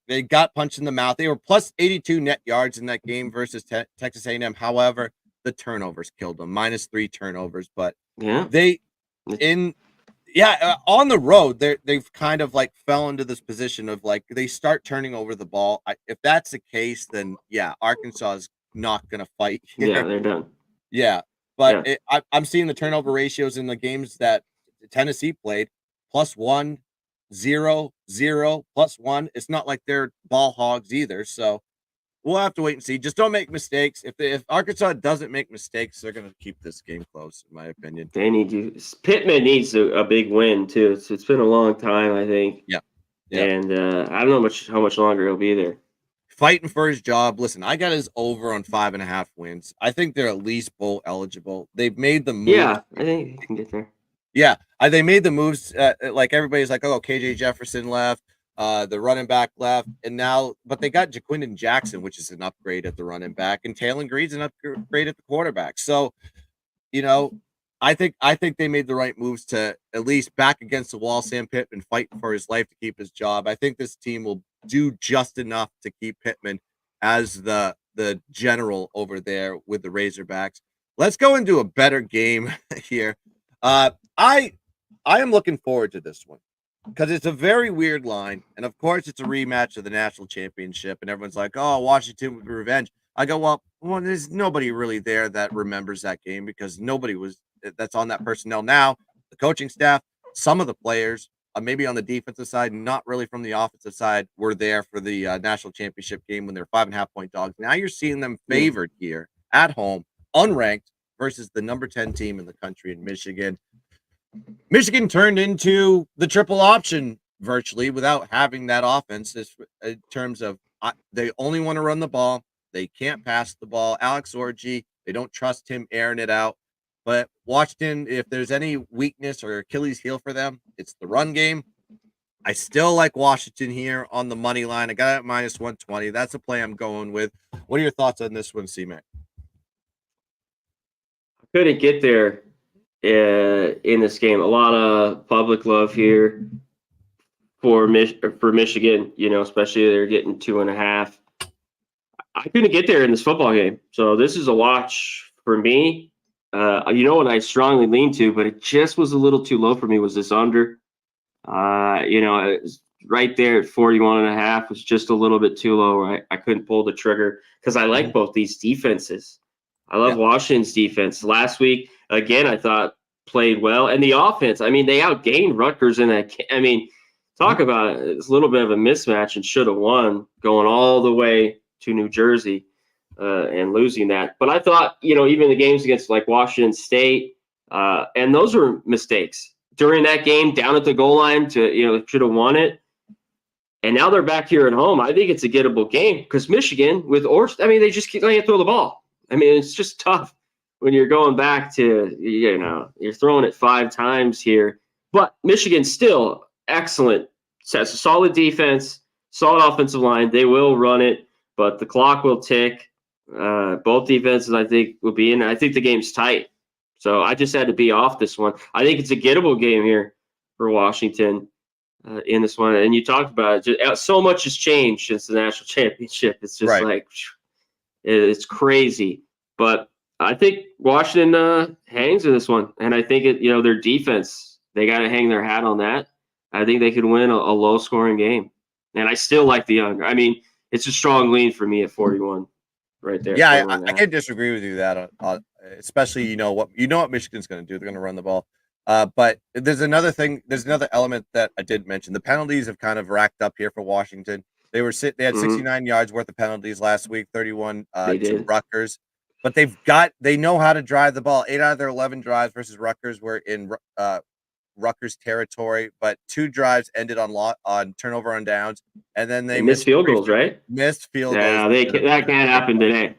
They got punched in the mouth. They were plus 82 net yards in that game versus Texas A&M. However, the turnovers killed them. -3 turnovers, but on the road they've kind of like fell into this position of like they start turning over the ball. If that's the case, then yeah, Arkansas is not going to fight here. Yeah, they're done. Yeah, but I'm seeing the turnover ratios in the games that Tennessee played +1, 0, 0, +1. It's not like they're ball hogs either. So we'll have to wait and see. Just don't make mistakes. If Arkansas doesn't make mistakes, they're going to keep this game close, in my opinion. They need to. Pittman needs a big win too. It's been a long time, I think. Yeah. And I don't know how much longer he'll be there. Fighting for his job. Listen, I got his over on 5.5 wins. I think they're at least bowl eligible. They've made the move. Yeah, I think he can get there. Yeah, they made the moves. Like everybody's like, oh, KJ Jefferson left. The running back left, and now, but they got Jaquindon Jackson, which is an upgrade at the running back, and Taylon Green's an upgrade at the quarterback. So, I think they made the right moves to at least back against the wall, Sam Pittman fighting for his life to keep his job. I think this team will do just enough to keep Pittman as the general over there with the Razorbacks. Let's go into a better game here. I am looking forward to this one, because it's a very weird line. And of course, it's a rematch of the national championship. And everyone's like, oh, Washington with revenge. I go, well, there's nobody really there that remembers that game because nobody that's on that personnel now. The coaching staff, some of the players, maybe on the defensive side, not really from the offensive side, were there for the national championship game when they're 5.5-point dogs. Now you're seeing them favored here at home, unranked, versus the number 10 team in the country in Michigan. Michigan turned into the triple option virtually without having that offense in terms of they only want to run the ball. They can't pass the ball. Alex Orji, they don't trust him airing it out. But Washington, if there's any weakness or Achilles heel for them, it's the run game. I still like Washington here on the money line. I got it at -120. That's a play I'm going with. What are your thoughts on this one, C-Mac? I couldn't get there in this game. A lot of public love here for Michigan, especially they're getting 2.5. I couldn't get there in this football game. So this is a watch for me. What I strongly lean to, but it just was a little too low for me, was this under. It was right there at 41.5 was just a little bit too low. I couldn't pull the trigger because I like both these defenses. I love Washington's defense. Last week, again, I thought played well. And the offense, they outgained Rutgers in that. Talk about it. It's a little bit of a mismatch and should have won going all the way to New Jersey and losing that. But I thought, even the games against like Washington State, and those were mistakes during that game down at the goal line to, should have won it. And now they're back here at home. I think it's a gettable game because Michigan with they just can't throw the ball. It's just tough when you're going back to, you're throwing it 5 times here. But Michigan still excellent. Has a solid defense, solid offensive line. They will run it, but the clock will tick. Both defenses, I think, will be in. I think the game's tight. So I just had to be off this one. I think it's a gettable game here for Washington. in this one. And you talked about it. Just, so much has changed since the national championship. It's just like it's crazy. But I think Washington hangs in this one, and I think their defense, they got to hang their hat on that. I think they could win a low-scoring game, and I still like the under. I mean, it's a strong lean for me at 41, right there. Yeah, I can't disagree with you that, especially you know what Michigan's going to do. They're going to run the ball. But there's another element that I did mention. The penalties have kind of racked up here for Washington. They had 69 yards worth of penalties last week, 31 to Rutgers. But they know how to drive the ball. 8 out of their 11 drives versus Rutgers were in Rutgers territory, but 2 drives ended on turnover on downs, and then they missed field goals, right? Missed field goals. Yeah, that can't happen today.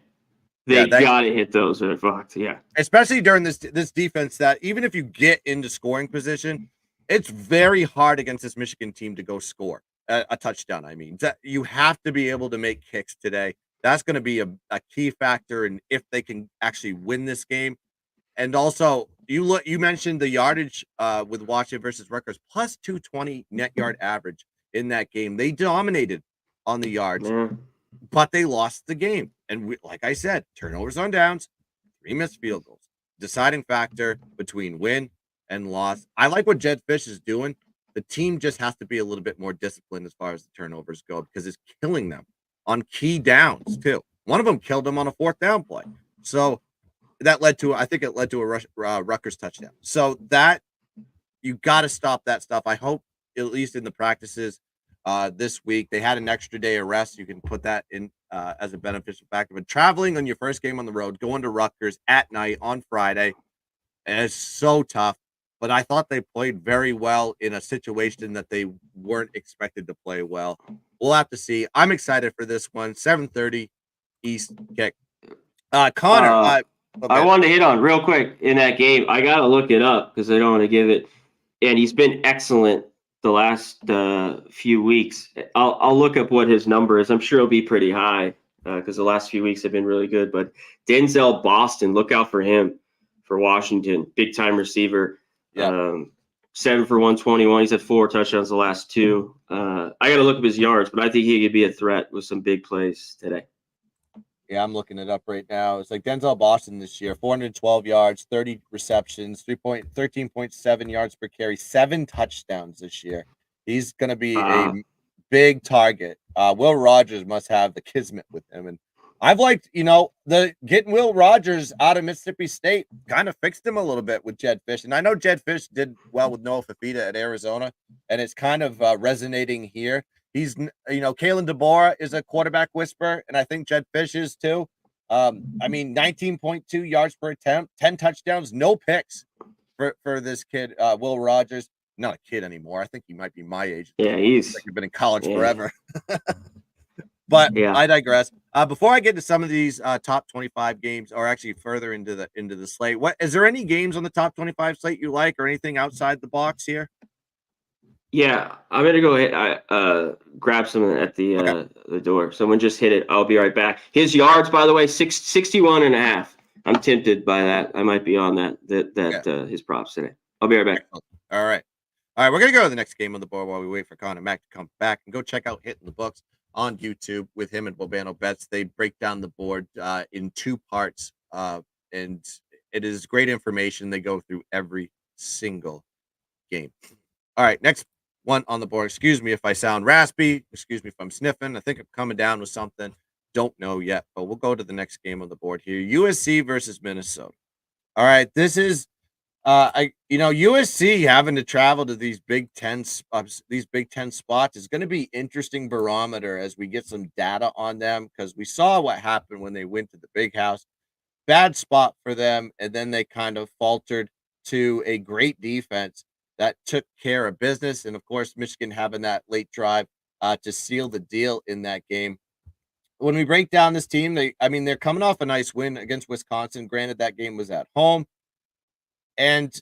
They got to hit those. They're fucked. Yeah, especially during this defense. That even if you get into scoring position, it's very hard against this Michigan team to go score a touchdown. I mean, you have to be able to make kicks today. That's going to be a key factor in if they can actually win this game. And also, you mentioned the yardage with Washington versus Rutgers, plus 220 net yard average in that game. They dominated on the yards, but they lost the game. And like I said, turnovers on downs, 3 missed field goals, deciding factor between win and loss. I like what Jed Fish is doing. The team just has to be a little bit more disciplined as far as the turnovers go, because it's killing them on key downs too. One of them killed them on a 4th down play. So that led to a Rutgers touchdown. So that you got to stop that stuff. I hope at least in the practices this week they had an extra day of rest. You can put that in as a beneficial factor. But traveling on your first game on the road, going to Rutgers at night on Friday, and it's so tough. But I thought they played very well in a situation that they weren't expected to play well. We'll have to see. I'm excited for this one. 7:30 East kick. Connor, I wanted to hit on real quick in that game. I got to look it up because I don't want to give it. And he's been excellent the last few weeks. I'll look up what his number is. I'm sure it'll be pretty high because the last few weeks have been really good. But Denzel Boston, look out for him for Washington. Big time receiver. Yeah. 7 for 121. He's had 4 touchdowns the last 2. I got to look up his yards, but I think he could be a threat with some big plays today. Yeah, I'm looking it up right now. It's like Denzel Boston this year, 412 yards, 30 receptions, 13.7 yards per carry, 7 touchdowns this year. He's going to be a big target. Will Rogers must have the kismet with him. And I've liked, getting Will Rogers out of Mississippi State kind of fixed him a little bit with Jed Fish. And I know Jed Fish did well with Noah Fafita at Arizona, and it's kind of resonating here. He's, Kalen DeBoer is a quarterback whisperer, and I think Jed Fish is too. 19.2 yards per attempt, 10 touchdowns, no picks for this kid, Will Rogers. Not a kid anymore. I think he might be my age. Yeah, he's been in college forever. But yeah. I digress. Before I get to some of these top 25 games, or actually further into the slate, is there any games on the top 25 slate you like, or anything outside the box here? Yeah, I'm gonna go ahead. Grab some at the door. Someone just hit it. I'll be right back. His yards, by the way, 61 and a half. I'm tempted by that. I might be on that his props today. I'll be right back. All right. We're gonna go to the next game on the board while we wait for Connor Mack to come back, and go check out Hitting the Books on YouTube with him and Bobano Bets. They break down the board in 2 parts, and it is great information. They go through every single game. All right, next one on the board. Excuse me if I sound raspy. Excuse me if I'm sniffing. I think I'm coming down with something. Don't know yet, but we'll go to the next game on the board here. USC versus Minnesota. All right, this is USC having to travel to these Big Ten spots is going to be interesting barometer as we get some data on them, because we saw what happened when they went to the Big House. Bad spot for them, and then they kind of faltered to a great defense that took care of business. And of course, Michigan having that late drive to seal the deal in that game. When we break down this team, they're coming off a nice win against Wisconsin. Granted, that game was at home. And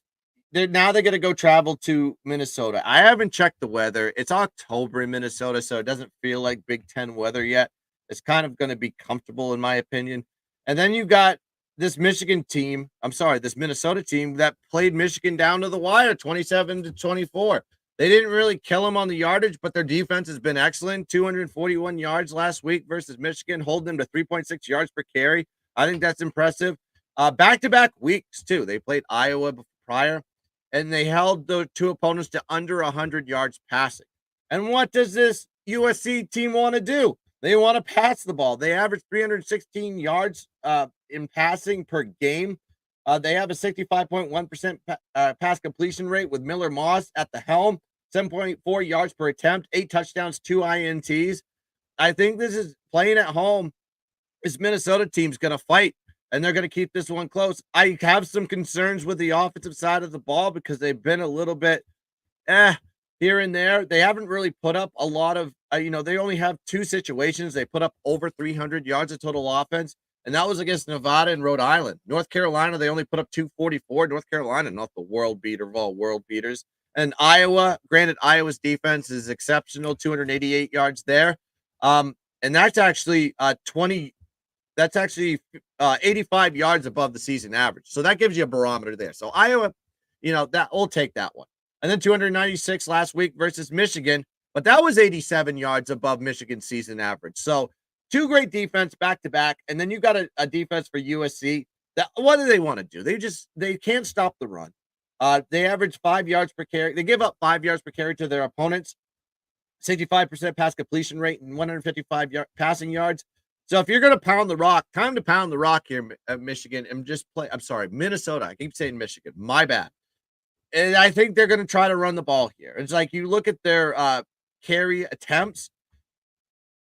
they're going to go travel to Minnesota. I haven't checked the weather. It's October in Minnesota, so it doesn't feel like Big Ten weather yet. It's kind of going to be comfortable, in my opinion. And then you got this Minnesota team that played Michigan down to the wire, 27-24. They didn't really kill them on the yardage, but their defense has been excellent. 241 yards last week versus Michigan, holding them to 3.6 yards per carry. I think that's impressive. Back-to-back weeks, too. They played Iowa prior, and they held the two opponents to under 100 yards passing. And what does this USC team want to do? They want to pass the ball. They average 316 yards in passing per game. They have a 65.1% pass completion rate with Miller Moss at the helm, 7.4 yards per attempt, 8 touchdowns, 2 INTs. I think this is playing at home. This Minnesota team's going to fight, and they're going to keep this one close. I have some concerns with the offensive side of the ball because they've been a little bit here and there. They haven't really put up a lot of, they only have 2 situations. They put up over 300 yards of total offense, and that was against Nevada and Rhode Island. North Carolina, they only put up 244. North Carolina, not the world beater of all world beaters. And Iowa, granted, Iowa's defense is exceptional, 288 yards there. And that's actually 85 yards above the season average. So that gives you a barometer there. So Iowa, that we'll take that one. And then 296 last week versus Michigan, but that was 87 yards above Michigan's season average. So 2 great defense back to back. And then you got a defense for USC. What do they want to do? They can't stop the run. They average 5 yards per carry. They give up 5 yards per carry to their opponents, 65% pass completion rate and 155 passing yards. So if you're going to pound the rock, time to pound the rock here at Michigan and just play. I'm sorry, Minnesota. I keep saying Michigan. My bad. And I think they're going to try to run the ball here. It's like you look at their carry attempts.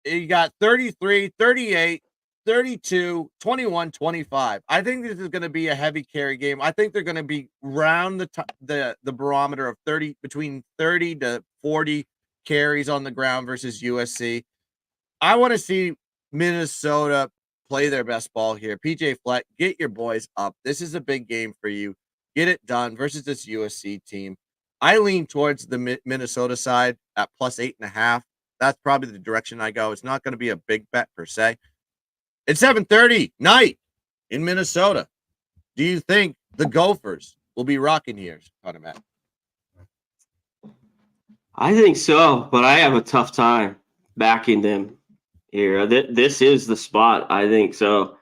You got 33, 38, 32, 21, 25. I think this is going to be a heavy carry game. I think they're going to be round the barometer of 30, between 30 to 40 carries on the ground versus USC. I want to see Minnesota play their best ball here. PJ Fleck, get your boys up. This is a big game for you. Get it done versus this USC team. I lean towards the Minnesota side at plus 8.5. That's probably the direction I go. It's not going to be a big bet per se. It's 7:30 night in Minnesota. Do you think the Gophers will be rocking here, Connor Matt? I think so, but I have a tough time backing them here. This is the spot, I think so.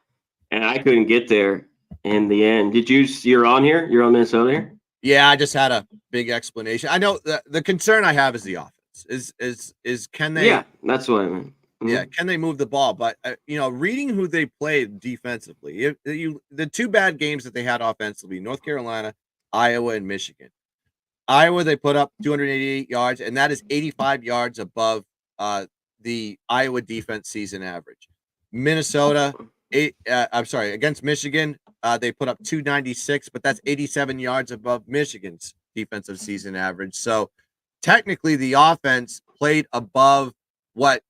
And I couldn't get there in the end. You're on here? You're on Minnesota here? Yeah, I just had a big explanation. I know the concern I have is the offense. Is can they? Yeah, that's what I mean. Mm-hmm. Yeah, can they move the ball? But reading who they played defensively, the 2 bad games that they had offensively, North Carolina, Iowa, and Michigan. Iowa, they put up 288 yards, and that is 85 yards above the Iowa defense season average. Minnesota, against Michigan, they put up 296, but that's 87 yards above Michigan's defensive season average. So technically the offense played above what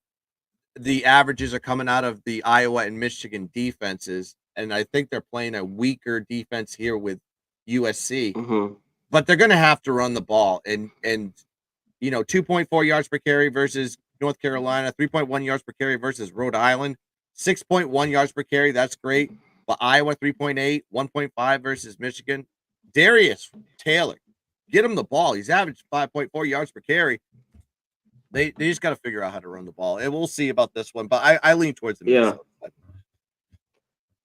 the averages are coming out of the Iowa and Michigan defenses. And I think they're playing a weaker defense here with USC, but they're going to have to run the ball and 2.4 yards per carry versus North Carolina, 3.1 yards per carry versus Rhode Island, 6.1 yards per carry. That's great. But Iowa, 3.8, 1.5 versus Michigan. Darius Taylor, get him the ball. He's averaged 5.4 yards per carry. They just got to figure out how to run the ball. And we'll see about this one. But I lean towards the Minnesota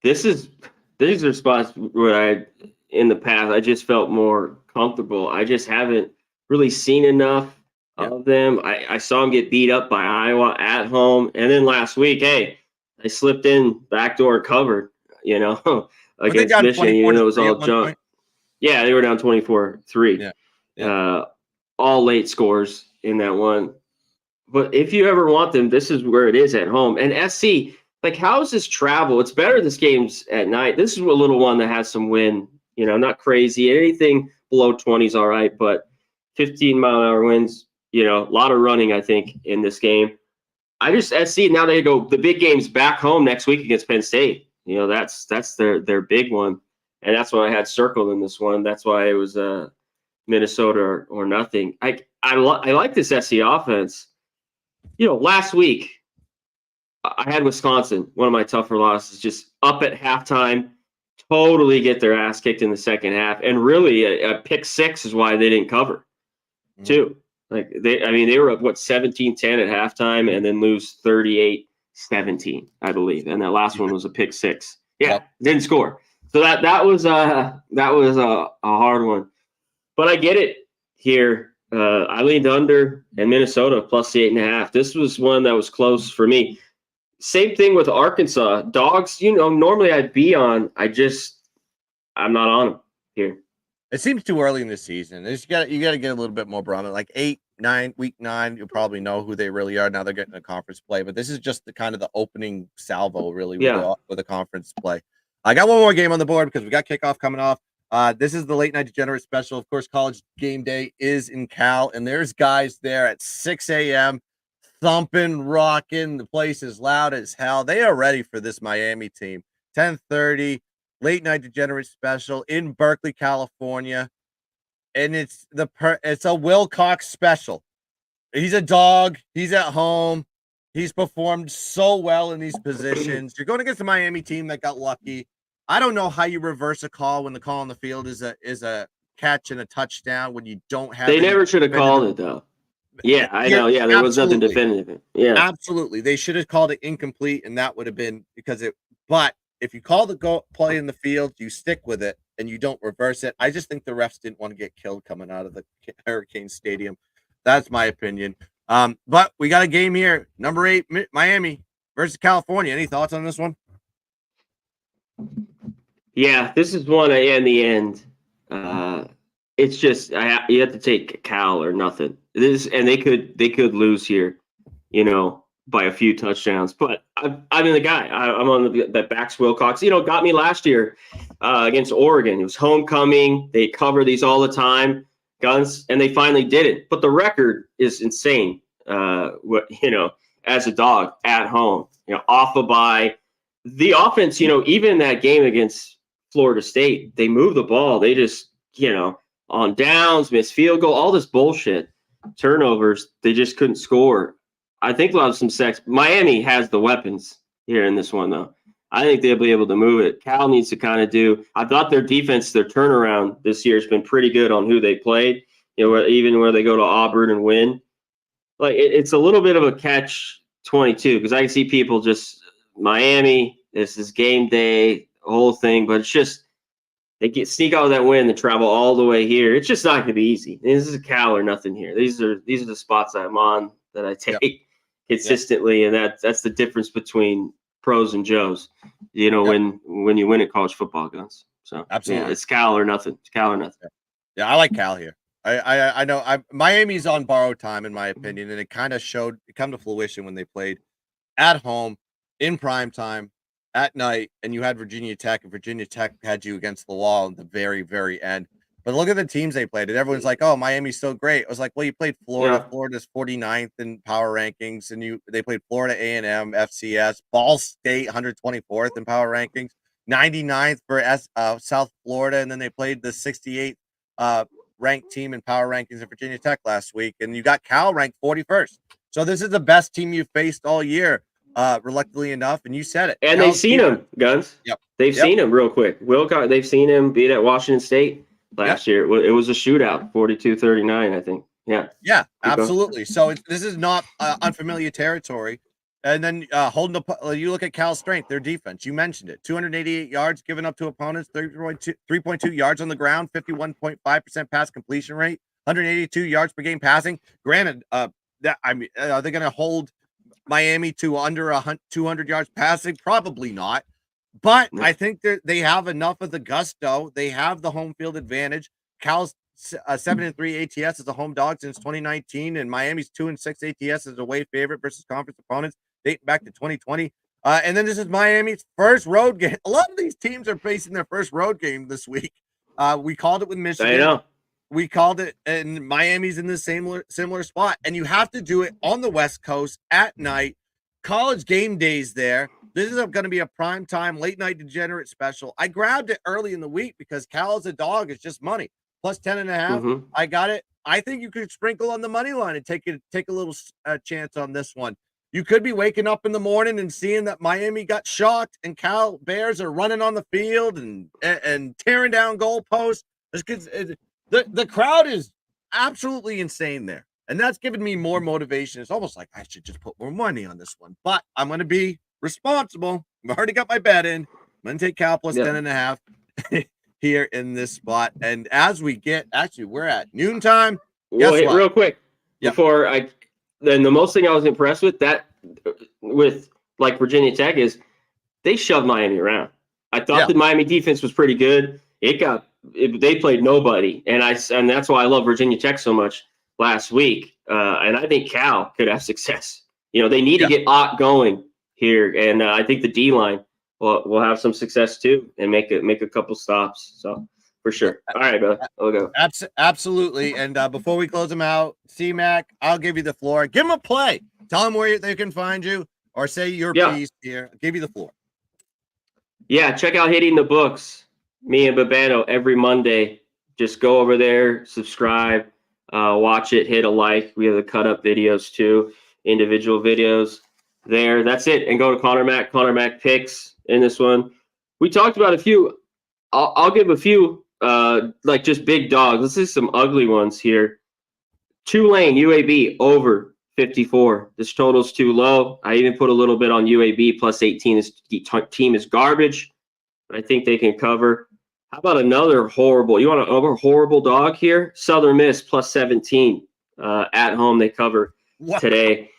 side. These are spots where in the past, I just felt more comfortable. I just haven't really seen enough of them. I saw them get beat up by Iowa at home. And then last week, hey, I slipped in backdoor covered, against Michigan, even though it was all junk. Yeah, they were down 24-3. Yeah. All late scores in that one. But if you ever want them, this is where it is at home. And SC, how is this travel? It's better this game's at night. This is a little one that has some wind, not crazy. Anything below 20 is all right, but 15-mile-an-hour winds, a lot of running, I think, in this game. SC, now they go, the big game's back home next week against Penn State. That's their big one. And that's what I had circled in this one. That's why it was Minnesota or nothing. I like this SC offense. Last week I had Wisconsin, one of my tougher losses, just up at halftime, totally get their ass kicked in the second half. And really a pick 6 is why they didn't cover too. Like they were up 17-10 at halftime and then lose 38-17, I believe. And that last one was a pick six. Yeah, didn't score. So that was a hard one. But I get it here. I leaned under and Minnesota plus the 8.5. This was one that was close for me. Same thing with Arkansas. Dogs, normally I'd be on. I'm not on them here. It seems too early in the season. You got to get a little bit more broad. Like 8, 9, week 9, you'll probably know who they really are. Now they're getting a conference play, but this is just the kind of the opening salvo, really, with the conference play. I got one more game on the board because we got kickoff coming off. This is the late night degenerate special. Of course, College game day is in Cal, and there's guys there at 6 a.m. thumping, rocking. The place is loud as hell. They are ready for this Miami team. 10:30. Late night degenerate special in Berkeley, California, and it's a Will Cox special. He's a dog. He's at home. He's performed so well in these positions. You're going against the Miami team that got lucky. I don't know how you reverse a call when the call on the field is a catch and a touchdown when you don't have. They never should have called it though. Yeah, I know. Yeah, there was nothing definitive. Yeah, absolutely. They should have called it incomplete, and that would have been because it. But if you call the play in the field, you stick with it and you don't reverse it. I just think the refs didn't want to get killed coming out of the Hurricane Stadium. That's my opinion. But we got a game here. Number 8, Miami versus California. Any thoughts on this one? Yeah, this is one in the end. It's just you have to take Cal or nothing. And they could lose here, by a few touchdowns. But I'm the guy. I'm on that backs Wilcox. Got me last year against Oregon. It was homecoming. They cover these all the time, Guns, and they finally did it. But the record is insane. As a dog at home, off a bye. The offense, even in that game against Florida State, they moved the ball. They just, on downs, missed field goal, all this bullshit, turnovers. They just couldn't score. I think they'll have some sex. Miami has the weapons here in this one, though. I think they'll be able to move it. Cal needs to kind of do. I thought their defense, their turnaround this year has been pretty good on who they played. Even where they go to Auburn and win. Like it's a little bit of a catch-22 because I can see people just Miami. This is game day, whole thing, but it's just they sneak out of that win and travel all the way here. It's just not going to be easy. This is a Cal or nothing here. These are the spots I'm on that I take consistently, and that's the difference between pros and Joes. When you win at college football, Guns. So absolutely, it's Cal or nothing. It's Cal or nothing. Yeah, I like Cal here. I know Miami's on borrowed time in my opinion, and it kind of come to fruition when they played at home in prime time at night, and you had Virginia Tech, and Virginia Tech had you against the wall at the very, very end. But look at the teams they played, and everyone's like, "Oh, Miami's so great." I was like, "Well, you played Florida. Yeah. Florida's 49th in power rankings, and they played Florida A&M, FCS, Ball State 124th in power rankings, 99th for South Florida, and then they played the 68th ranked team in power rankings at Virginia Tech last week, and you got Cal ranked 41st. So this is the best team you've faced all year, reluctantly enough, and you said it. And they've seen him, Guns. Yep. They've seen him real quick. Wilcox, they've seen him beat at Washington State last year. It was a shootout, 42-39, I think. Yeah. Yeah, absolutely. So this is not unfamiliar territory. And then you look at Cal's strength, their defense. You mentioned it. 288 yards given up to opponents, 3.2 yards on the ground, 51.5% pass completion rate, 182 yards per game passing. Granted, are they going to hold Miami to under 200 yards passing? Probably not. But I think they have enough of the gusto. They have the home field advantage. Cal's 7-3 ATS as a home dog since 2019, and Miami's 2-6 ATS as a away favorite versus conference opponents dating back to 2020. And then this is Miami's first road game. A lot of these teams are facing their first road game this week. We called it with Michigan. I know. We called it, and Miami's in the similar spot. And you have to do it on the West Coast at night. College game days there. This is going to be a primetime late night degenerate special. I grabbed it early in the week because Cal as a dog is just money. Plus 10.5. Mm-hmm. I got it. I think you could sprinkle on the money line and take a little chance on this one. You could be waking up in the morning and seeing that Miami got shocked and Cal Bears are running on the field and tearing down goalposts. The crowd is absolutely insane there. And that's given me more motivation. It's almost like I should just put more money on this one, but I'm going to be responsible. I've already got my bet in. I'm going to take Cal plus 10.5 here in this spot. And as we get, actually, we're at noontime. Well, real quick, before then the most thing I was impressed with like Virginia Tech is they shoved Miami around. I thought the Miami defense was pretty good. They played nobody, and that's why I love Virginia Tech so much last week. And I think Cal could have success. They need to get Ott going here, and I think the D line will have some success too, and make a couple stops. So for sure. All right, brother. I'll go. Absolutely. And before we close them out, C-Mac, I'll give you the floor. Give them a play. Tell them where they can find you, or say your piece here. I'll give you the floor. Yeah, check out Hitting the Books. Me and Babano every Monday. Just go over there, subscribe, watch it, hit a like. We have the cut up videos too, individual videos there. That's it. And go to Connor Mac picks in this one. We talked about a few. I'll give a few like just big dogs. This is some ugly ones here. Tulane UAB over 54. This total's too low. I even put a little bit on UAB plus 18. This team is garbage, but I think they can cover. How about another horrible? You want another horrible dog here? Southern Miss plus 17 at home. They cover today.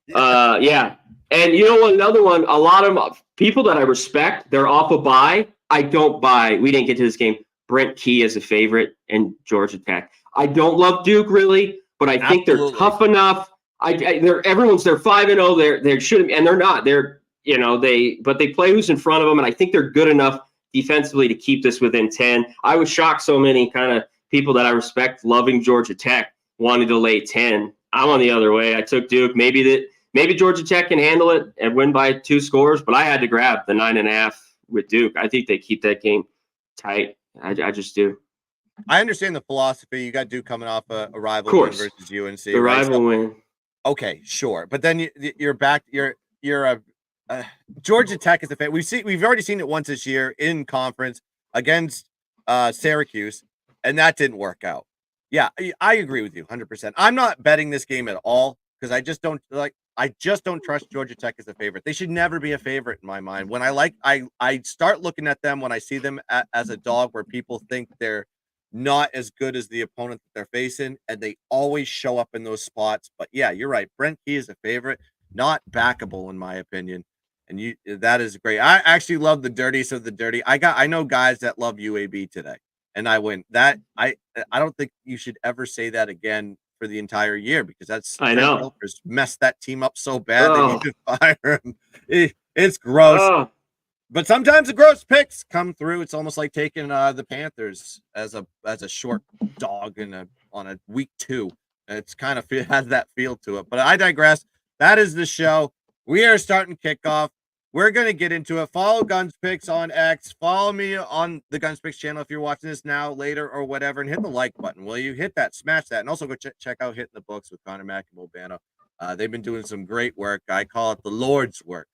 Yeah. And you know what? Another one, a lot of people that I respect, they're off a bye. I don't buy. We didn't get to this game. Brent Key is a favorite in Georgia Tech. I don't love Duke really, but I think they're tough enough. They're 5-0. They shouldn't, and they're not. But they play who's in front of them, and I think they're good enough defensively to keep this within 10. I was shocked so many kind of people that I respect loving Georgia Tech wanted to lay 10. I'm on the other way. I took Duke. Maybe Georgia Tech can handle it and win by 2 scores, but I had to grab the 9.5 with Duke. I think they keep that game tight. I just do. I understand the philosophy. You got Duke coming off a rival win versus UNC. The rival win. Okay, sure, but then you're back. You're Georgia Tech is the fan. We've already seen it once this year in conference against Syracuse, and that didn't work out. Yeah, I agree with you 100%. I'm not betting this game at all because I just don't trust Georgia Tech as a favorite. They should never be a favorite in my mind. When I start looking at them when I see them as a dog where people think they're not as good as the opponent that they're facing, and they always show up in those spots. But yeah, you're right. Brent Key is a favorite, not backable in my opinion. And that is great. I actually love the dirties of the dirty. I know guys that love UAB today, and I win. That I don't think you should ever say that again for the entire year because I know messed that team up so bad they need to fire him. It's gross. But sometimes the gross picks come through. It's almost like taking the Panthers as a short dog on a week 2. It's kind of has that feel to it. But I digress. That is the show. We are starting kickoff. We're going to get into it. Follow GunzPicks on X. Follow me on the GunzPicks channel if you're watching this now, later, or whatever. And hit the like button, will you? Hit that. Smash that. And also go check out Hitting the Books with Connor Mac and Bobano. They've been doing some great work. I call it the Lord's work.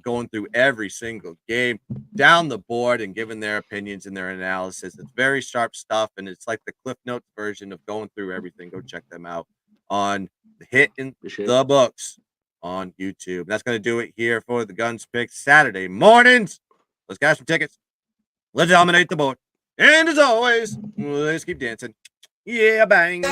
Going through every single game down the board and giving their opinions and their analysis. It's very sharp stuff, and it's like the Cliff Notes version of going through everything. Go check them out on Hitting the Books on YouTube. That's going to do it here for the GunzPicks Saturday mornings. Let's cash some tickets. Let's dominate the board. And as always, let's keep dancing. Yeah, bang.